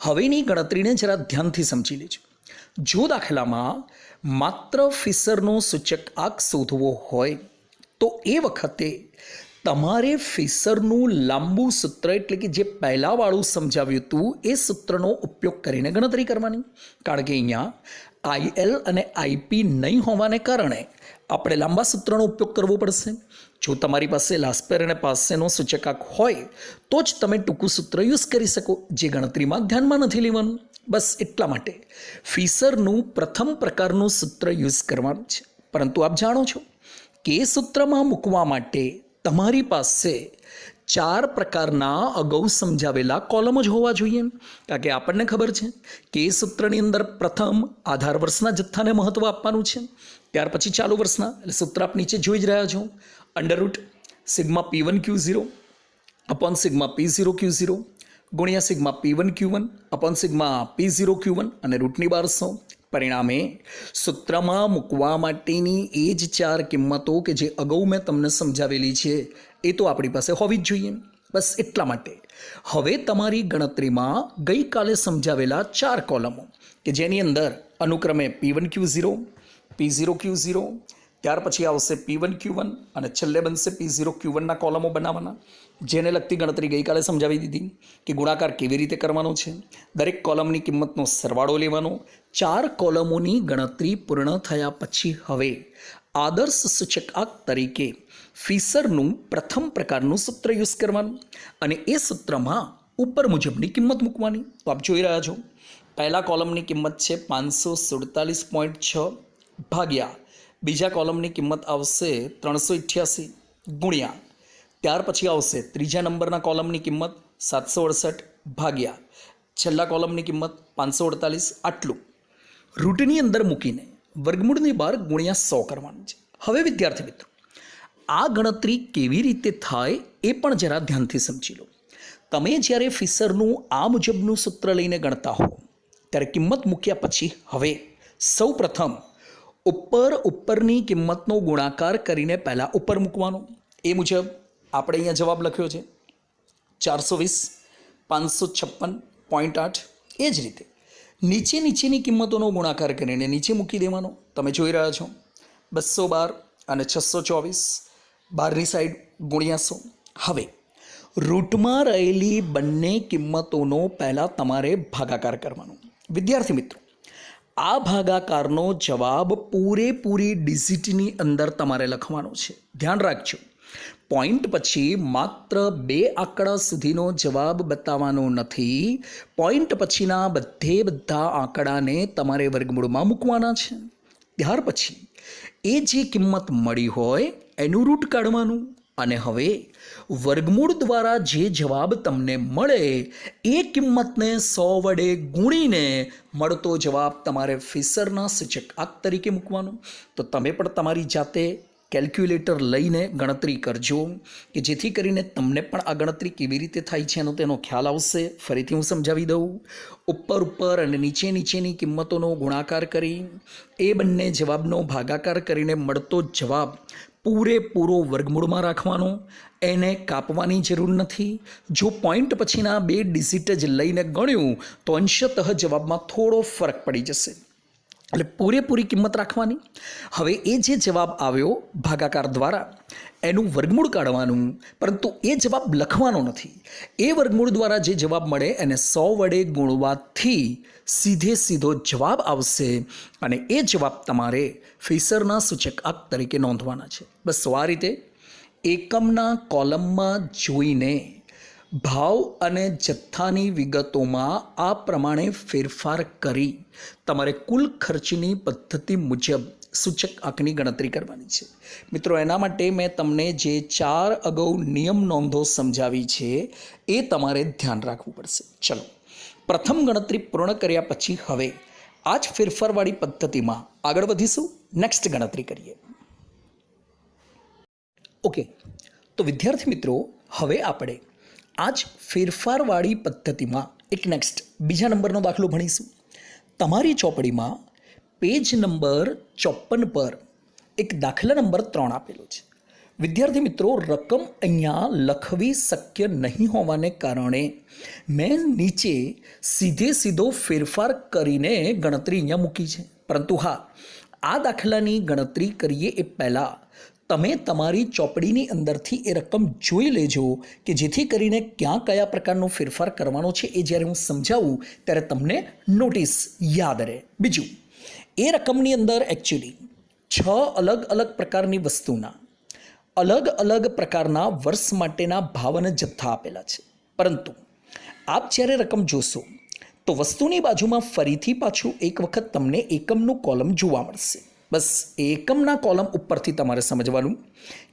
હવેની ગણતરીને જરા ધ્યાનથી સમજી લેજો. જો દાખલામાં માત્ર ફિશરનો સૂચકાંક શોધવો હોય તો એ વખતે તમારે ફિશરનું લાંબુ સૂત્ર એટલે કે જે પહેલાંવાળું સમજાવ્યું હતું એ સૂત્રનો ઉપયોગ કરીને ગણતરી કરવાની. કારણ કે અહીંયા IL અને IP નહીં હોવાને કારણે આપણે લાંબા સૂત્રનો ઉપયોગ કરવો પડશે. જો તમારી પાસે લાસ્પેર અને પાસેનો સૂચકાંક હોય તો જ તમે ટૂંકું સૂત્ર યુઝ કરી શકો, જે ગણતરીમાં ધ્યાનમાં નથી લેવાનું. બસ એટલા માટે ફિશરનું પ્રથમ પ્રકારનું સૂત્ર યુઝ કરવાનું છે. પરંતુ આપ જાણો છો કે એ સૂત્રમાં મૂકવા માટે તમારી પાસે 4 પ્રકારના અગાઉ સમજાવેલા કોલમ જ હોવા જોઈએ. કારણ કે આપણને ખબર છે કે એ સૂત્રની અંદર પ્રથમ આધાર વર્ષના જથ્થાને મહત્ત્વ આપવાનું છે, ત્યાર પછી ચાલુ વર્ષના, એટલે સૂત્ર આપ નીચે જોઈ જ રહ્યા છો, under root sigma P1 Q0 upon sigma P0 Q0 ગુણ્યા sigma P1 Q1 upon sigma P0 Q1 અને રૂટની 1200. પરિણામે સૂત્રમાં મૂકવા માટેની એ જ 4 કિંમતો કે જે અગાઉ મેં તમને સમજાવેલી છે એ તો આપણી પાસે હોવી જ જોઈએ. બસ એટલા માટે હવે તમારી ગણતરીમાં ગઈકાલે સમજાવેલા 4 કોલમો કે જેની અંદર અનુક્રમે P1 Q0, P0 Q0, ત્યાર પછી આવશે P1 Q1 અને છેલ્લે બનશે P0 Q1ના કોલમો બનાવવાના, જેને લગતી ગણતરી ગઈકાલે સમજાવી દીધી કે ગુણાકાર કેવી રીતે કરવાનો છે, દરેક કોલમની કિંમતનો સરવાળો લેવાનો. 4 કોલમોની ગણતરી પૂર્ણ થયા પછી હવે આદર્શ સૂચકાંક તરીકે ફિશરનું પ્રથમ પ્રકારનું સૂત્ર યુઝ કરવાનું અને એ સૂત્રમાં ઉપર મુજબની કિંમત મૂકવાની. તો આપ જોઈ રહ્યા છો, પહેલા કોલમની કિંમત છે 547.6 ભાગ્યા બીજા કોલમની કિંમત આવશે 388 ગુણ્યા ત્યાર પછી આવશે ત્રીજા નંબરના કોલમની કિંમત 768 ભાગ્યા છેલ્લા કોલમની કિંમત 548. આટલું રૂટની અંદર મૂકીને વર્ગમૂળની બહાર ગુણ્યા 100 કરવાનું છે. હવે વિદ્યાર્થી મિત્રો, આ ગણતરી કેવી રીતે થાય એ પણ જરા ધ્યાનથી સમજી લો. તમે જ્યારે ફિશરનું આ મુજબનું સૂત્ર લઈને ગણતા હો ત્યારે કિંમત મૂક્યા પછી હવે સૌ પ્રથમ ઉપરની કિંમતનો ગુણાકાર કરીને પહેલાં ઉપર મૂકવાનો. એ મુજબ આપણે અહીંયા જવાબ લખ્યો છે 420, 556.8. એ જ રીતે નીચેની કિંમતોનો ગુણાકાર કરીને નીચે મૂકી દેવાનો. તમે જોઈ રહ્યા છો 212 અને 624, બહારની સાઈડ ગુણ્યા 100. હવે રૂટમાં રહેલી બંને કિંમતોનો પહેલાં તમારે ભાગાકાર કરવાનો. વિદ્યાર્થી મિત્રો, આ ભાગાકારનો જવાબ પૂરેપૂરી ડિજિટની અંદર તમારે લખવાનો છે. ધ્યાન રાખજો, પોઈન્ટ પછી માત્ર 2 આંકડા સુધીનો જવાબ બતાવવાનો નથી. પોઈન્ટ પછીના બધા આંકડાને તમારે વર્ગમૂળમાં મૂકવાના છે. ત્યાર પછી એ જે કિંમત મળી હોય એનું રૂટ કાઢવાનું અને હવે વર્ગમૂળ દ્વારા જે જવાબ તમને મળે એ કિંમતને 100 વડે ગુણીને મળતો જવાબ તમારે ફિશરના સૂચકાંક તરીકે મૂકવાનો. તો તમે પણ તમારી જાતે કેલ્ક્યુલેટર લઈને ગણતરી કરજો કે જેથી કરીને તમને પણ આ ગણતરી કેવી રીતે થાય છે તેનો ખ્યાલ આવશે. ફરીથી હું સમજાવી દઉં. ઉપર અને નીચેની કિંમતોનો ગુણાકાર કરી એ બંને જવાબનો ભાગાકાર કરીને મળતો જવાબ પૂરેપૂરો વર્ગમૂળમાં રાખવાનો. એને કાપવાની જરૂર નથી. જો પોઈન્ટ પછીના 2 ડિજિટ જ લઈને ગણ્યું તો અંશતઃ જવાબમાં થોડો ફરક પડી જશે. એટલે પૂરેપૂરી કિંમત રાખવાની. હવે એ જે જવાબ આવ્યો ભાગાકાર દ્વારા એનું વર્ગમૂળ કાઢવાનું, પરંતુ એ જવાબ લખવાનો નથી. એ વર્ગમૂળ દ્વારા જે જવાબ મળે એને 100 વડે ગુણવાથી સીધો જવાબ આવશે અને એ જવાબ તમારે ફિશરના સૂચકાંક તરીકે નોંધવાના છે. બસ આ રીતે એકમના કોલમમાં જોઈને ભાવ અને જથ્થાની વિગતોમાં આ પ્રમાણે ફેરફાર કરી તમારે કુલ ખર્ચની પદ્ધતિ મુજબ સૂચક આંકની ગણતરી કરવાની છે. મિત્રો, એના માટે મેં તમને જે 4 અગાઉ નિયમ નોંધો સમજાવી છે એ તમારે ધ્યાન રાખવું પડશે. ચલો, પ્રથમ ગણતરી પૂર્ણ કર્યા પછી હવે આ જ ફેરફારવાળી પદ્ધતિમાં આગળ વધીશું. નેક્સ્ટ ગણતરી કરીએ. ઓકે, તો વિદ્યાર્થી મિત્રો, હવે આપણે આ જ ફેરફારવાળી પદ્ધતિમાં એક નેક્સ્ટ બીજા નંબરનો દાખલો ભણીશું. તમારી ચોપડીમાં પેજ નંબર 54 પર એક દાખલા નંબર 3 આપેલો છે. વિદ્યાર્થી મિત્રો, રકમ અહીંયા લખવી શક્ય નહીં હોવાને કારણે મેં નીચે સીધો ફેરફાર કરીને ગણતરી અહીંયા મૂકી છે. પરંતુ હા, આ દાખલાની ગણતરી કરીએ એ પહેલાં તમે તમારી ચોપડીની અંદરથી એ રકમ જોઈ લેજો કે જેથી કરીને ક્યાં કયા પ્રકારનો ફેરફાર કરવાનો છે એ જ્યારે હું સમજાવું ત્યારે તમને નોટિસ યાદ રહે. બીજું, એ રકમની અંદર એકચ્યુઅલી 6 અલગ અલગ પ્રકારની વસ્તુના અલગ અલગ પ્રકારના વર્ષ માટેના ભાવ અને જથ્થા આપેલા છે. પરંતુ આપ જ્યારે રકમ જોશો તો વસ્તુની બાજુમાં ફરીથી પાછું એક વખત તમને એકમનું કોલમ જોવા મળશે. બસ એકમના કોલમ ઉપરથી તમારે સમજવાનું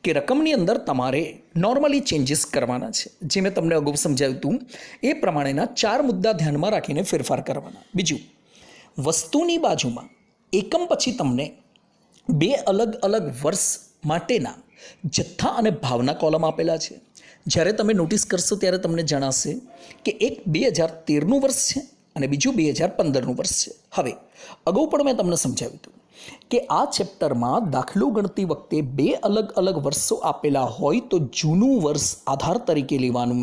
કે રકમની અંદર તમારે નોર્મલી ચેન્જીસ કરવાના છે. જે મેં તમને અગાઉ સમજાવ્યું હતું એ પ્રમાણેના 4 મુદ્દા ધ્યાનમાં રાખીને ફેરફાર કરવાના. બીજું, વસ્તુની બાજુમાં એકમ પછી તમને 2 અલગ અલગ વર્ષ માટેના જથ્થા અને ભાવના કોલમ આપેલા છે. જ્યારે તમે નોટિસ કરશો ત્યારે તમને જણાશે કે એક 2013નું વર્ષ છે અને બીજું 2015નું વર્ષ છે. હવે અગાઉ પણ મેં તમને સમજાવ્યું હતું કે આ ચેપ્ટરમાં દાખલો ગણતી વખતે 2 અલગ અલગ વર્ષો આપેલા હોય તો જૂનું વર્ષ આધાર તરીકે લેવાનું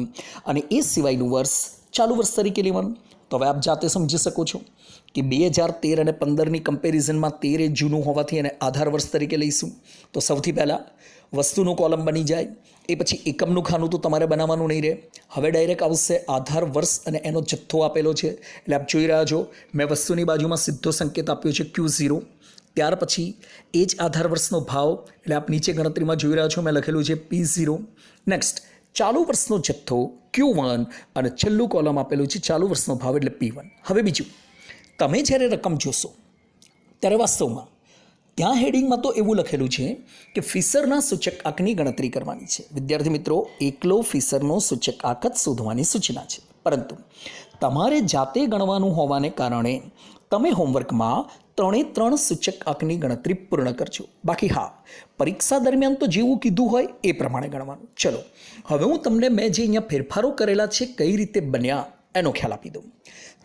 અને એ સિવાયનું વર્ષ ચાલુ વર્ષ તરીકે લેવાનું. તો હવે આપ જાતે સમજી શકો છો કે 2013 અને 15ની કમ્પેરિઝનમાં 13 એ જૂનું હોવાથી એને આધાર વર્ષ તરીકે લઈશું. તો સૌથી પહેલાં વસ્તુનું કોલમ બની જાય, એ પછી એકમનું ખાનું તો તમારે બનાવવાનું નહીં રહે. હવે ડાયરેક્ટ આવશે આધાર વર્ષ અને એનો જથ્થો આપેલો છે. એટલે આપ જોઈ રહ્યા છો, મેં વસ્તુની બાજુમાં સીધો સંકેત આપ્યો છે Q0. ત્યાર પછી એ જ આધાર વર્ષનો ભાવ, એટલે આપ નીચે ગણતરીમાં જોઈ રહ્યા છો મેં લખેલું છે P0. નેક્સ્ટ ચાલુ વર્ષનો જથ્થો Q1 અને છેલ્લું કોલમ આપેલું છે ચાલુ વર્ષનો ભાવ એટલે P1. હવે બીજું, તમે જ્યારે રકમ જોશો ત્યારે વાસ્તવમાં ત્યાં હેડિંગમાં તો એવું લખેલું છે કે ફિશરના સૂચક આંકની ગણતરી કરવાની છે. વિદ્યાર્થી મિત્રો, એકલો ફિશરનો સૂચક આંક જ શોધવાની સૂચના છે. પરંતુ તમારે જાતે ગણવાનું હોવાને કારણે તમે હોમવર્કમાં 3 સૂચક આંકની ગણતરી પૂર્ણ કરજો. બાકી હા, પરીક્ષા દરમિયાન તો જેવું કીધું હોય એ પ્રમાણે ગણવાનું. ચલો, હવે હું તમને મેં જે અહીંયા ફેરફારો કરેલા છે કઈ રીતે બન્યા એનો ખ્યાલ આપી દઉં.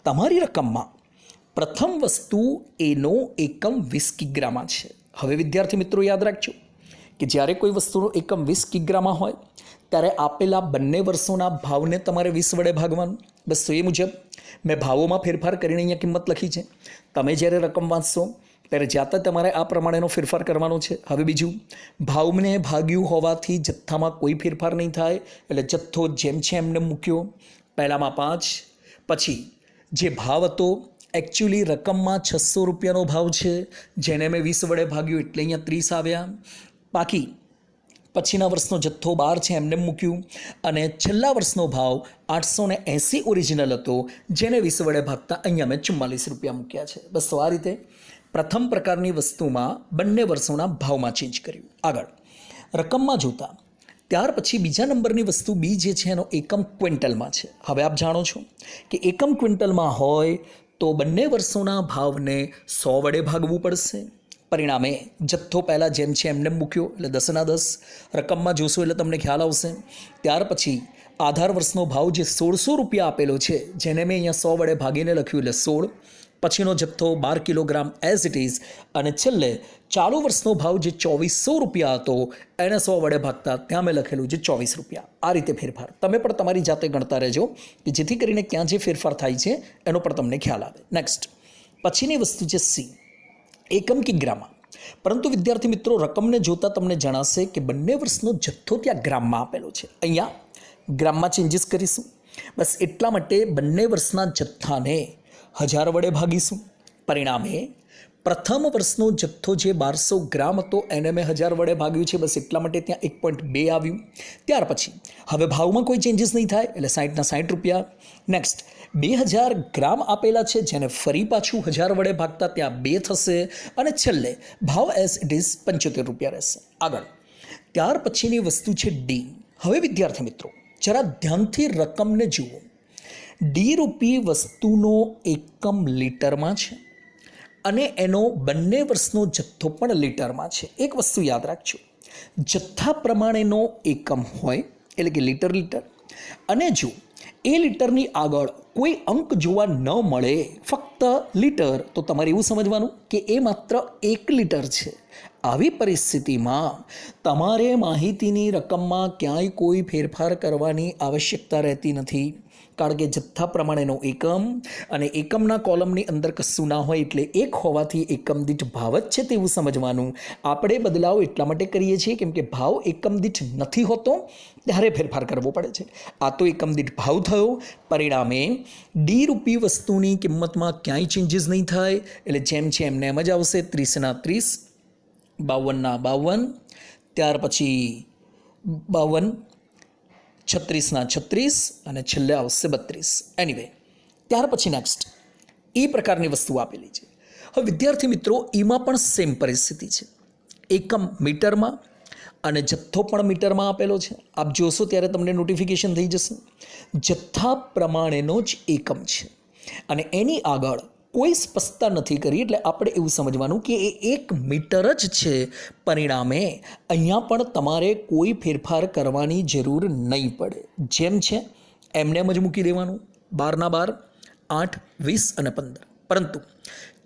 તમારી રકમમાં પ્રથમ વસ્તુ એનો એકમ 20 કિગ્રામાં છે. હવે વિદ્યાર્થી મિત્રો યાદ રાખજો કે જ્યારે કોઈ વસ્તુનો એકમ 20 કિગ્રામાં હોય ત્યારે આપેલા બંને વર્ષોના ભાવને તમારે 20 વડે ભાગવાનું. બસ તો એ મુજબ મેં ભાવોમાં ફેરફાર કરીને અહીંયા કિંમત લખી છે. તમે જ્યારે રકમ વાંચશો ત્યારે જાતે તમારે આ પ્રમાણેનો ફેરફાર કરવાનો છે. હવે બીજું, ભાવને ભાગ્યું હોવાથી જથ્થામાં કોઈ ફેરફાર નહીં થાય, એટલે જથ્થો જેમ છે એમને મૂક્યો. પહેલામાં 5, પછી જે ભાવ હતો એકચ્યુઅલી રકમમાં 600 રૂપિયાનો ભાવ છે, જેને મેં 20 વડે ભાગ્યું એટલે અહીંયા 30 આવ્યા. બાકી પછીના વર્ષનો જથ્થો 12 છે એમને મૂક્યું અને છેલ્લા વર્ષનો ભાવ 880 ઓરિજિનલ હતો, જેને 20 વડે ભાગતા અહીંયા મેં 44 રૂપિયા મૂક્યા છે. બસ તો આ રીતે પ્રથમ પ્રકારની વસ્તુમાં બંને વર્ષોના ભાવમાં ચેન્જ કર્યું. આગળ રકમમાં જોતા ત્યાર પછી બીજા નંબરની વસ્તુ બી જે છે એનો એકમ ક્વિન્ટલમાં છે. હવે આપ જાણો છો કે એકમ ક્વિન્ટલમાં હોય તો બંને વર્ષોના ભાવને 100 વડે ભાગવું પડશે. પરિણામે જથ્થો પહેલાં જેમ છે એમને મૂક્યો એટલે 10ના 10. રકમમાં જોશો એટલે તમને ખ્યાલ આવશે. ત્યાર પછી આધાર વર્ષનો ભાવ જે 1600 રૂપિયા આપેલો છે, જેને મેં અહીંયા 100 વડે ભાગીને લખ્યું એટલે 16. પછીનો જથ્થો 12 કિલોગ્રામ એઝ ઇટ ઇઝ અને છેલ્લે ચાલુ વર્ષનો ભાવ જે 2400 રૂપિયા હતો એને 100 વડે ભાગતા ત્યાં મેં લખેલું છે 24 રૂપિયા. આ રીતે ફેરફાર તમે પણ તમારી જાતે ગણતા રહેજો કે જેથી કરીને ક્યાં જે ફેરફાર થાય છે એનો પણ તમને ખ્યાલ આવે. નેક્સ્ટ પછીની વસ્તુ છે સી, એકમ કિગ્રામાં. પરંતુ વિદ્યાર્થી મિત્રો, રકમને જોતા તમને જણાશે કે બંને વર્ષનો જથ્થો ત્યાં ગ્રામમાં આપેલો છે. અહીંયા ગ્રામમાં ચેન્જીસ કરીશું. બસ એટલા માટે બંને વર્ષના જથ્થાને 1000 વડે ભાગીશું. પરિણામે પ્રથમ વર્ષનો જથ્થો જે 1200 ગ્રામ હતો એને મેં 1000 વડે ભાગ્યું છે, બસ એટલા માટે ત્યાં 1.2 આવ્યું. ત્યાર પછી હવે ભાવમાં કોઈ ચેન્જીસ નહીં થાય એટલે 60ના 60 રૂપિયા. નેક્સ્ટ 2000 ગ્રામ આપેલા છે જેને ફરી પાછું 1000 વડે ભાગતા ત્યાં 2 થશે અને છેલ્લે ભાવ એઝ ઇટ ઇઝ 75 રૂપિયા રહેશે. આગળ ત્યાર પછીની વસ્તુ છે ડી. હવે વિદ્યાર્થી મિત્રો જરા ધ્યાનથી રકમને જુઓ. ડી રૂપી વસ્તુનો એકમ લીટરમાં છે અને એનો બંને વર્ષનો જથ્થો પણ લીટરમાં છે. એક વસ્તુ યાદ રાખજો, જથ્થા પ્રમાણેનો એકમ હોય એટલે કે લીટર અને જો એ લીટરની આગળ કોઈ અંક જોવા ન મળે, ફક્ત લીટર, તો તમારે એવું સમજવાનું કે એ માત્ર 1 લીટર છે. આવી પરિસ્થિતિમાં તમારે માહિતીની રકમમાં ક્યાંય કોઈ ફેરફાર કરવાની આવશ્યકતા રહેતી નથી, કારણ કે જથ્થા પ્રમાણેનો એકમ અને એકમના કોલમની અંદર કશું ના હોય એટલે 1 હોવાથી એકમ દીઠ ભાવ જ છે તેવું સમજવાનું. આપણે બદલાવ એટલા માટે કરીએ છીએ કેમ કે ભાવ એકમ દીઠ નથી હોતો ત્યારે ફેરફાર કરવો પડે છે. આ તો એકમ દીઠ ભાવ થયો, પરિણામે ડી રૂપી વસ્તુની કિંમતમાં ક્યાંય ચેન્જીસ નહીં થાય એટલે જેમ છે એમને એમ જ આવશે. 30ના 30, 52ના 52, ત્યાર પછી 52, 36ના 36 અને છેલ્લે આવશે 32. એનીવે ત્યાર પછી નેક્સ્ટ એ પ્રકારની વસ્તુ આપેલી છે. હવે વિદ્યાર્થી મિત્રો એમાં પણ સેમ પરિસ્થિતિ છે. એકમ મીટરમાં અને જથ્થો પણ મીટરમાં આપેલો છે. આપ જોશો ત્યારે તમને નોટિફિકેશન થઈ જશે. જથ્થા પ્રમાણેનો જ એકમ છે અને એની આગળ કોઈ સ્પષ્ટતા નથી કરી એટલે આપણે એવું સમજવાનું કે એ 1 મીટર જ છે. પરિણામે અહીંયા પણ તમારે કોઈ ફેરફાર કરવાની જરૂર નહીં પડે. જેમ છે એમને એમ જ મૂકી દેવાનું. 12ના 12, 8, 20 અને 15. પરંતુ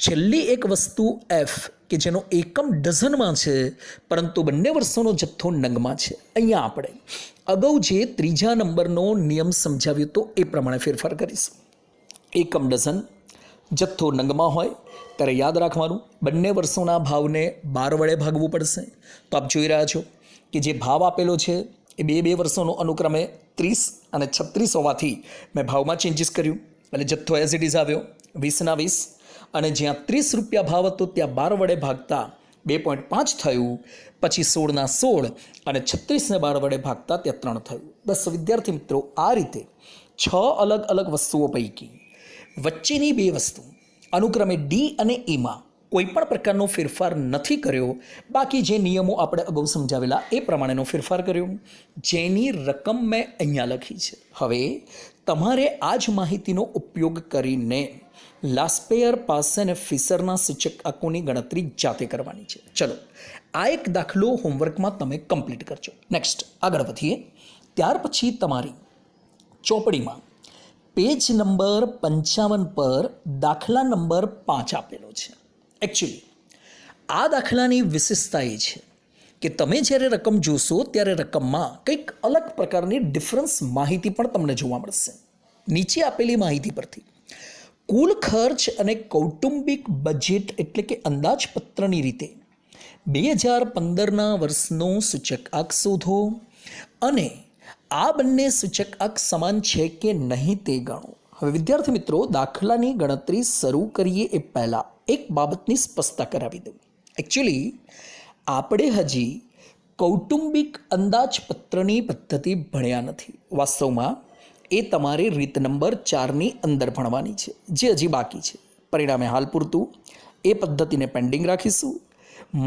છેલ્લી એક વસ્તુ એફ કે જેનો એકમ ડઝનમાં છે પરંતુ બંને વર્ષોનો જથ્થો નંગમાં છે. અહીંયા આપણે અગાઉ જે 3જા નંબરનો નિયમ સમજાવ્યો તો એ પ્રમાણે ફેરફાર કરીશું. એકમ ડઝન, જથ્થો નંગમાં હોય ત્યારે યાદ રાખવાનું બંને વર્ષોના ભાવને 12 વડે ભાગવું પડશે. તો આપ જોઈ રહ્યા છો કે જે ભાવ આપેલો છે એ બે વર્ષોનો અનુક્રમે 30 અને 36 હોવાથી મેં ભાવમાં ચેન્જીસ કર્યું અને જથ્થો એઝ ઇટ ઇઝ આવ્યો 20ના 20 અને જ્યાં 30 રૂપિયા ભાવ હતો ત્યાં 12 વડે ભાગતા 2.5 થયું. પછી 16ના 16 અને 36ને 12 વડે ભાગતા ત્યાં 3 થયું. બસ વિદ્યાર્થી મિત્રો આ રીતે 6 અલગ અલગ વસ્તુઓ પૈકી વચ્ચેની 2 વસ્તુ અનુક્રમે ડી અને ઈમાં કોઈ પણ પ્રકારનો ફેરફાર નથી કર્યો. બાકી જે નિયમો આપણે અગાઉ સમજાવેલા એ પ્રમાણેનો ફેરફાર કર્યો, જેની રકમ મેં અહીંયા લખી છે. હવે તમારે આ જ માહિતીનો ઉપયોગ કરીને લાસ્પેયર, પાસે અને ફિશરના સૂચક આંકોની ગણતરી જાતે કરવાની છે. ચલો આ એક દાખલો હોમવર્કમાં તમે કમ્પ્લીટ કરજો. નેક્સ્ટ આગળ વધીએ. ત્યાર પછી તમારી ચોપડીમાં પેજ નંબર 55 પર દાખલા નંબર 5 આપેલો છે. એકચ્યુઅલી આ દાખલાની વિશેષતા એ છે કે તમે જ્યારે રકમ જોશો ત્યારે રકમમાં કંઈક અલગ પ્રકારની ડિફરન્સ માહિતી પણ તમને જોવા મળશે. નીચે આપેલી માહિતી પરથી કુલ ખર્ચ અને કૌટુંબિક બજેટ એટલે કે અંદાજપત્રની રીતે 2015ના વર્ષનો સૂચકાંક શોધો અને આ બંને સૂચકાંક સમાન છે કે નહીં તે ગણો. હવે વિદ્યાર્થી મિત્રો દાખલાની ગણતરી શરૂ કરીએ એ પહેલાં એક બાબતની સ્પષ્ટતા કરાવી દઉં. એકચ્યુઅલી આપણે હજી કૌટુંબિક અંદાજપત્રની પદ્ધતિ ભણ્યા નથી. વાસ્તવમાં એ તમારે રીત નંબર 4ની અંદર ભણવાની છે જે હજી બાકી છે. પરિણામે હાલ પૂરતું એ પદ્ધતિને પેન્ડિંગ રાખીશું.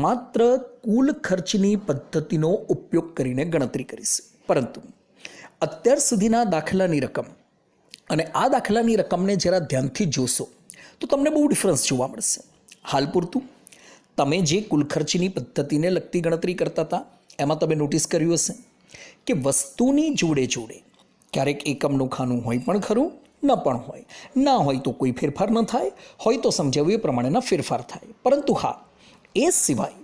માત્ર કુલ ખર્ચની પદ્ધતિનો ઉપયોગ કરીને ગણતરી કરીશું. પરંતુ અત્યાર સુધીના દાખલાની રકમ અને આ દાખલાની રકમને જરા ધ્યાનથી જોશો તો તમને બહુ ડિફરન્સ જોવા મળશે. હાલ પૂરતું તમે જે કુલ ખર્ચની પદ્ધતિને લગતી ગણતરી કરતા હતા એમાં તમે નોટિસ કર્યું હશે કે વસ્તુની જોડે જોડે ક્યારેક એકમનું ખાનું હોય પણ ખરું, ન પણ હોય. ના હોય તો કોઈ ફેરફાર ન થાય, હોય તો સમજાવ્યું એ પ્રમાણેના ફેરફાર થાય. પરંતુ હા, એ સિવાય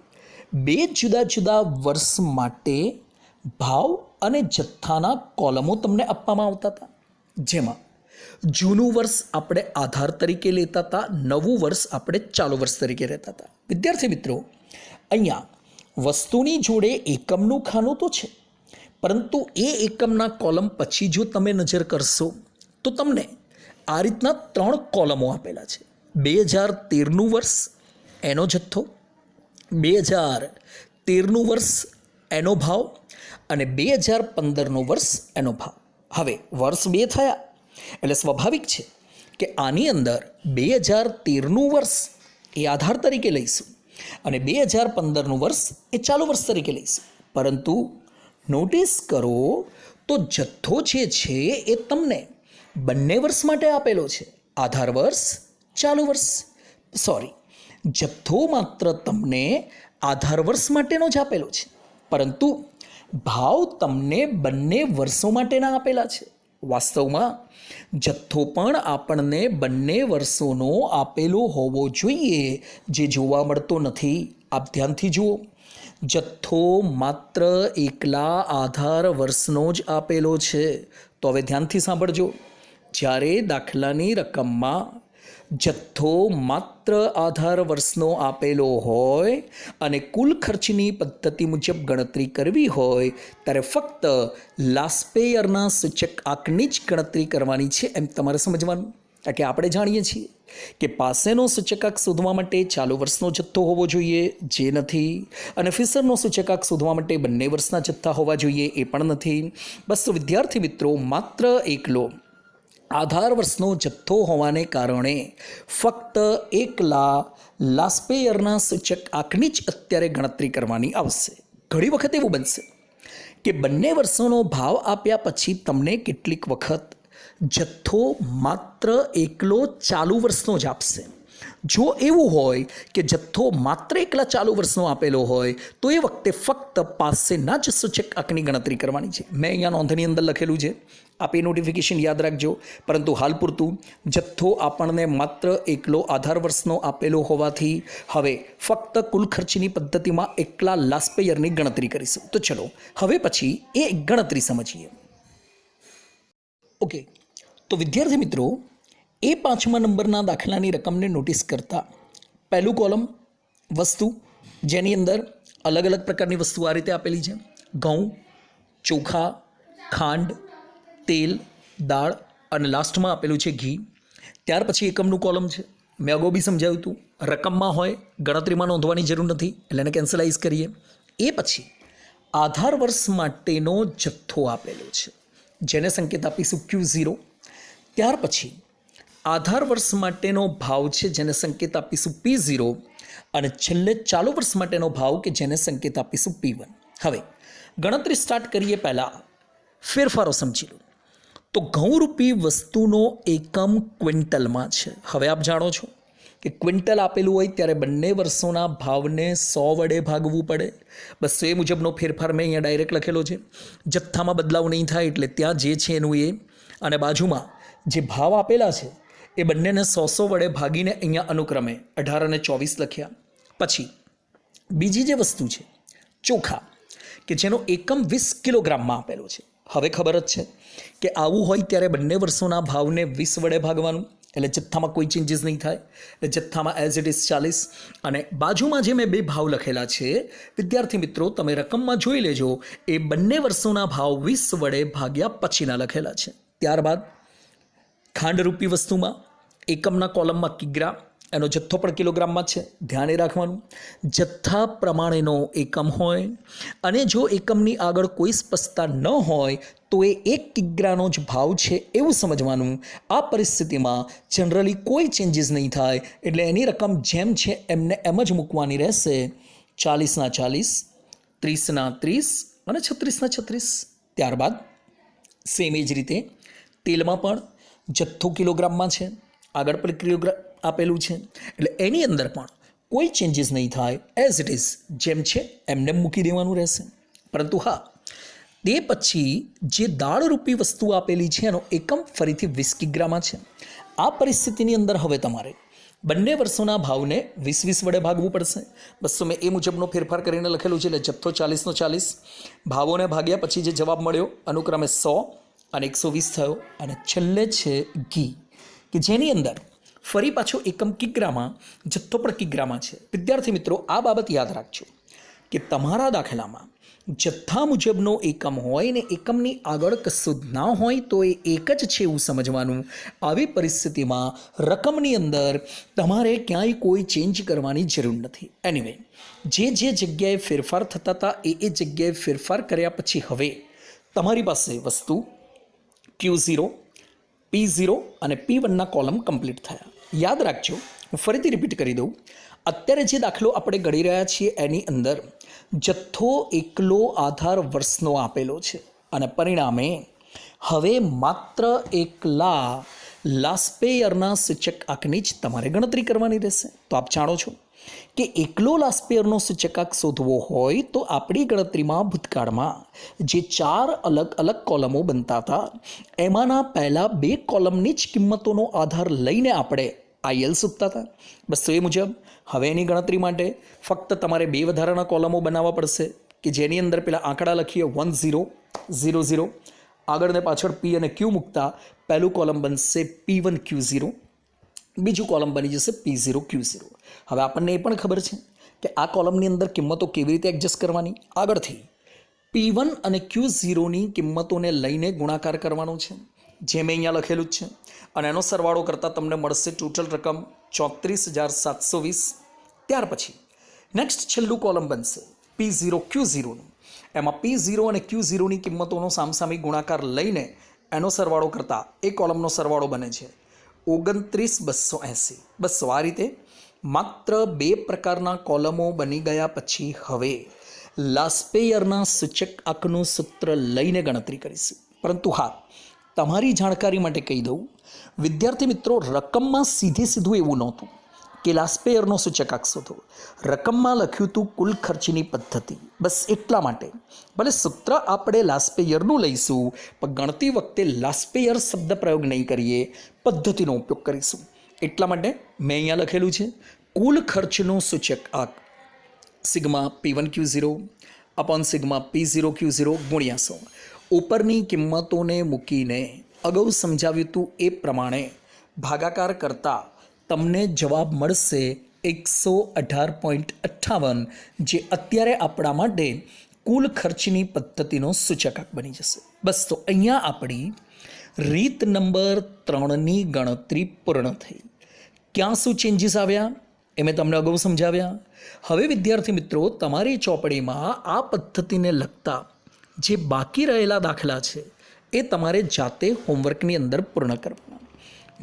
2 જુદા જુદા વર્ષ માટે ભાવ અને જથ્થાના કોલમો તમને આપવામાં આવતા હતા, જેમાં જૂનું વર્ષ આપણે આધાર તરીકે લેતા હતા, નવું વર્ષ આપણે ચાલુ વર્ષ તરીકે લેતા હતા. વિદ્યાર્થી મિત્રો અહીંયા વસ્તુની જોડે એકમનું ખાનું તો છે, પરંતુ એ એકમના કોલમ પછી જો તમે નજર કરશો તો તમને આ રીતના 3 કોલમો આપેલા છે. 2013નું વર્ષ, એનો જથ્થો, 2013નું વર્ષ એનો ભાવ અને 2015નું વર્ષ એનો ભાવ. હવે વર્ષ 2 થયા એટલે સ્વાભાવિક છે કે આની અંદર 2013નું વર્ષ એ આધાર તરીકે લઈશું અને 2015નું વર્ષ એ ચાલુ વર્ષ તરીકે લઈશું. પરંતુ નોટિસ કરો તો જથ્થો જે છે એ તમને બંને વર્ષ માટે આપેલો છે, આધાર વર્ષ, ચાલુ વર્ષ. જથ્થો માત્ર તમને આધાર વર્ષ માટેનો જ આપેલો છે, પરંતુ ભાવ તમને બંને વર્ષો માટેના આપેલા છે. વાસ્તવમાં જથ્થો પણ આપણને બંને વર્ષોનો આપેલો હોવો જોઈએ, જે જોવા મળતો નથી. આપ ધ્યાનથી જુઓ, જથ્થો માત્ર એકલા આધાર વર્ષનો જ આપેલો છે. તો હવે ધ્યાનથી સાંભળજો, જ્યારે દાખલાની રકમમાં જથ્થો માત્ર આધાર વર્ષનો આપેલો હોય અને કુલ ખર્ચની પદ્ધતિ મુજબ ગણતરી કરવી હોય ત્યારે ફક્ત લાસ્ટ પે યરના સૂચક આંકની જ ગણતરી કરવાની છે, એમ તમારે સમજવાનું. કારણ કે આપણે જાણીએ છીએ કે પાસેનો સૂચકાંક શોધવા માટે ચાલુ વર્ષનો જથ્થો હોવો જોઈએ, જે નથી, અને ફિશરનો સૂચકાંક શોધવા માટે બંને વર્ષના જથ્થા હોવા જોઈએ, એ પણ નથી. બસ તો વિદ્યાર્થી મિત્રો, માત્ર એકલો આધાર વર્ષનો જથ્થો હોવાને કારણે ફક્ત એકલા લાસ્ટ પે યરના સૂચક આંકની જ અત્યારે ગણતરી કરવાની આવશે. ઘણી વખત એવું બનશે કે બંને વર્ષોનો ભાવ આપ્યા પછી તમને કેટલીક વખત જથ્થો માત્ર એકલો ચાલુ વર્ષનો જ આપશે. જો એવું હોય કે જથ્થો માત્ર એકલા ચાલુ વર્ષનો આપેલો હોય તો એ વખતે ફક્ત પાસેના જ સૂચક આંકની ગણતરી કરવાની છે. મેં અહીંયા નોંધની અંદર લખેલું છે, આપ એ નોટિફિકેશન યાદ રાખજો. પરંતુ હાલ પૂરતું જથ્થો આપણને માત્ર એકલો આધાર વર્ષનો આપેલો હોવાથી હવે ફક્ત કુલ ખર્ચની પદ્ધતિમાં એકલા લાસ્ટ પે યરની ગણતરી કરીશું. તો ચલો હવે પછી એ ગણતરી સમજીએ. ઓકે, તો વિદ્યાર્થી મિત્રો, એ 5મા નંબરના દાખલાની રકમને નોટિસ કરતા પહેલું કોલમ વસ્તુ, જેની અંદર અલગ અલગ પ્રકારની વસ્તુ આ રીતે આપેલી છે: ઘઉં, ચોખા, ખાંડ, તેલ, દાળ અને લાસ્ટમાં આપેલું છે ઘી. ત્યાર પછી એકમનું કોલમ છે. મેં અગાઉ બી સમજાવ્યું હતું, રકમમાં હોય ગણતરીમાં નોંધવાની જરૂર નથી, એટલે એને કેન્સલાઇઝ કરીએ. એ પછી આધાર વર્ષ માટેનો જથ્થો આપેલો છે, જેને સંકેત આપીશું Q0. ત્યાર પછી આધાર વર્ષ માટેનો ભાવ છે, જેને સંકેત આપીશું P0, અને છેલ્લે ચાલુ વર્ષ માટેનો ભાવ કે જેને સંકેત આપીશું P1. હવે ગણતરી સ્ટાર્ટ કરીએ પહેલાં ફેરફારો સમજી લો. તો ઘઉં રૂપી વસ્તુનો એકમ ક્વિન્ટલમાં છે. હવે આપ જાણો છો કે ક્વિન્ટલ આપેલું હોય ત્યારે બંને વર્ષોના ભાવને 100 વડે ભાગવું પડે. બસ એ મુજબનો ફેરફાર મેં અહીંયા ડાયરેક્ટ લખેલો છે. જથ્થામાં બદલાવ નહીં થાય એટલે ત્યાં જે છે એનું એ, અને બાજુમાં જે ભાવ આપેલા છે એ બંનેને 100 વડે ભાગીને અહીંયા અનુક્રમે 18 અને 24 લખ્યા. પછી બીજી જે વસ્તુ છે ચોખા, કે જેનો એકમ 20 કિલોગ્રામમાં આપેલો છે. હવે ખબર જ છે કે આવું હોય ત્યારે બંને વર્ષોના ભાવને 20 વડે ભાગવાનું, એટલે જથ્થામાં કોઈ ચેન્જીસ નહીં થાય, એટલે જથ્થામાં એઝ ઇટ ઇઝ 40. અને બાજુમાં જે મેં 2 ભાવ લખેલા છે વિદ્યાર્થી મિત્રો, તમે રકમમાં જોઈ લેજો, એ બંને વર્ષોના ભાવ 20 વડે ભાગ્યા પછીના લખેલા છે. ત્યારબાદ ખાંડરૂપી વસ્તુમાં એકમના કોલમમાં કિગ્રા, એનો જથ્થો પણ કિલોગ્રામમાં છે. ધ્યાને રાખવાનું, જથ્થા પ્રમાણેનો એકમ હોય અને જો એકમની આગળ કોઈ સ્પષ્ટતા ન હોય તો એ 1 કિગ્રાનો જ ભાવ છે એવું સમજવાનું. આ પરિસ્થિતિમાં જનરલી કોઈ ચેન્જીસ નહીં થાય, એટલે એની રકમ જેમ છે એમને એમ જ મૂકવાની રહેશે. 40ના 40, 30ના 30 અને 36ના 36. ત્યારબાદ સેમ એ જ રીતે તેલમાં પણ જથ્થો કિલોગ્રામમાં છે, આગળ પણ કિલોગ્રામ આપેલું છે, એટલે એની અંદર પણ કોઈ ચેન્જીસ નહીં થાય, એઝ ઇટ ઇઝ જેમ છે એમને મૂકી દેવાનું રહેશે. પરંતુ હા, તે પછી જે દાળરૂપી વસ્તુ આપેલી છે એનો એકમ ફરીથી 20 કિગ્રામાં છે. આ પરિસ્થિતિની અંદર હવે તમારે બંને વર્ષોના ભાવને 20 વડે ભાગવું પડશે. બસ મેં એ મુજબનો ફેરફાર કરીને લખેલું છે, એટલે જથ્થો 40નો 40, ભાવોને ભાગ્યા પછી જે જવાબ મળ્યો અનુક્રમે 100 અને 120 થયો. અને છેલ્લે છે ઘી, કે જેની અંદર ફરી પાછો એકમ કિગ્રામાં, જથ્થો પણ કિગ્રામાં છે. વિદ્યાર્થી મિત્રો, આ બાબત યાદ રાખજો કે તમારા દાખલામાં જથ્થા મુજબનો એકમ હોય ને એકમની આગળ કશું જ ના હોય તો એ એક જ છે એવું સમજવાનું. આવી પરિસ્થિતિમાં રકમની અંદર તમારે ક્યાંય કોઈ ચેન્જ કરવાની જરૂર નથી. એનીવે, જે જગ્યાએ ફેરફાર થતા હતા એ જગ્યાએ ફેરફાર કર્યા પછી હવે તમારી પાસે વસ્તુ Q0, P0 અને P1ના કોલમ કમ્પ્લીટ થયા. યાદ રાખજો, હું ફરીથી રિપીટ કરી દઉં. અત્યારે જે દાખલો આપણે ગણી રહ્યા છીએ એની અંદર જથ્થો એકલો આધાર વર્ષનો આપેલો છે અને પરિણામે હવે માત્ર એકલા લાસ્પેયરના સૂચક આંકની જ તમારે ગણતરી કરવાની રહેશે. તો આપ જાણો છો કે એકલો લાસ્પેયરનો સૂચકાંક શોધવો હોય તો આપણી ગણતરીમાં ભૂતકાળમાં જે 4 અલગ અલગ કોલમો બનતા હતા એમાંના પહેલાં 2 કોલમની જ કિંમતોનો આધાર લઈને આપણે IL શોધતા હતા. બસ તો એ મુજબ હવે એની ગણતરી માટે ફક્ત તમારે 2 વધારાના કોલમો બનાવવા પડશે કે જેની અંદર પેલા આંકડા લખીએ 1 0 0 0, આગળ ને પાછળ P અને Q મૂકતા પહેલું કોલમ બનશે P1 Q0, બીજું કોલમ બની જશે P0 Q0. હવે આપણને એ પણ ખબર છે કે આ કોલમની અંદર કિંમતો કેવી રીતે એડજસ્ટ કરવાની. આગળથી P1 અને Q0ની કિંમતોને લઈને ગુણાકાર કરવાનો છે, જે મેં અહીંયા લખેલું જ છે, અને એનો સરવાળો કરતાં તમને મળશે ટોટલ રકમ 34,720. ત્યાર પછી નેક્સ્ટ છેલ્લું કોલમ બનશે P0 Q0નું. એમાં P0 અને Q0ની કિંમતોનો સામસામી ગુણાકાર લઈને એનો સરવાળો કરતાં એ કોલમનો સરવાળો બને છે 29,280. બસ આ રીતે માત્ર 2 પ્રકારના કોલમો બની ગયા પછી હવે લાસ્પેયરના સૂચક આંકનું સૂત્ર લઈને ગણતરી કરીશું. પરંતુ હા, તમારી જાણકારી માટે કહી દઉં વિદ્યાર્થી મિત્રો, રકમમાં સીધું એવું નહોતું કે લાસ્પેયરનો સૂચકાંક શોધો. રકમમાં લખ્યું હતું કુલ ખર્ચની પદ્ધતિ. બસ એટલા માટે ભલે સૂત્ર આપણે લાસ્પેયરનું લઈશું પણ ગણતી વખતે લાસ્પેયર શબ્દ પ્રયોગ નહીં કરીએ, પદ્ધતિનો ઉપયોગ કરીશું. એટલા માટે મેં અહીંયા લખેલું છે કુલ ખર્ચનો સૂચકાંક sigma P1 Q0 upon sigma P0 Q0 ગુણ્યા 100. ઉપરની કિંમતોને મૂકીને અગાઉ સમજાવ્યું હતું એ પ્રમાણે ભાગાકાર કરતાં તમને જવાબ મળશે 118.58, જે અત્યારે આપણા માટે કુલ ખર્ચની પદ્ધતિનો સૂચકાંક બની જશે. બસ તો અહીંયા આપણી રીત નંબર 3ની ગણતરી પૂર્ણ થઈ. ક્યાં શું ચેન્જીસ આવ્યા એ મેં તમને અગાઉ સમજાવ્યા. હવે વિદ્યાર્થી મિત્રો, તમારી ચોપડીમાં આ પદ્ધતિને લગતા જે બાકી રહેલા દાખલા છે એ તમારે જાતે હોમવર્કની અંદર પૂર્ણ કરવાના.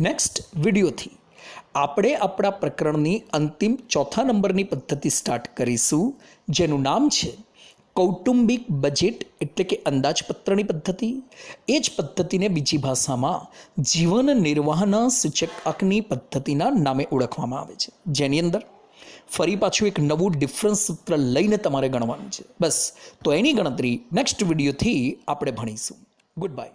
નેક્સ્ટ વિડીયોથી આપણે આપણા પ્રકરણની અંતિમ 4થા નંબરની પદ્ધતિ સ્ટાર્ટ કરીશું, જેનું નામ છે કૌટુંબિક બજેટ એટલે કે અંદાજપત્રની પદ્ધતિ. એ જ પદ્ધતિને બીજી ભાષામાં જીવન નિર્વાહના સૂચકાંકની પદ્ધતિના નામે ઓળખવામાં આવે છે, જેની અંદર ફરી પાછું એક નવું ડિફરન્સ સૂત્ર લઈને તમારે ગણવાનું છે. બસ તો એની ગણતરી નેક્સ્ટ વિડીયોથી આપણે ભણીશું. Good bye.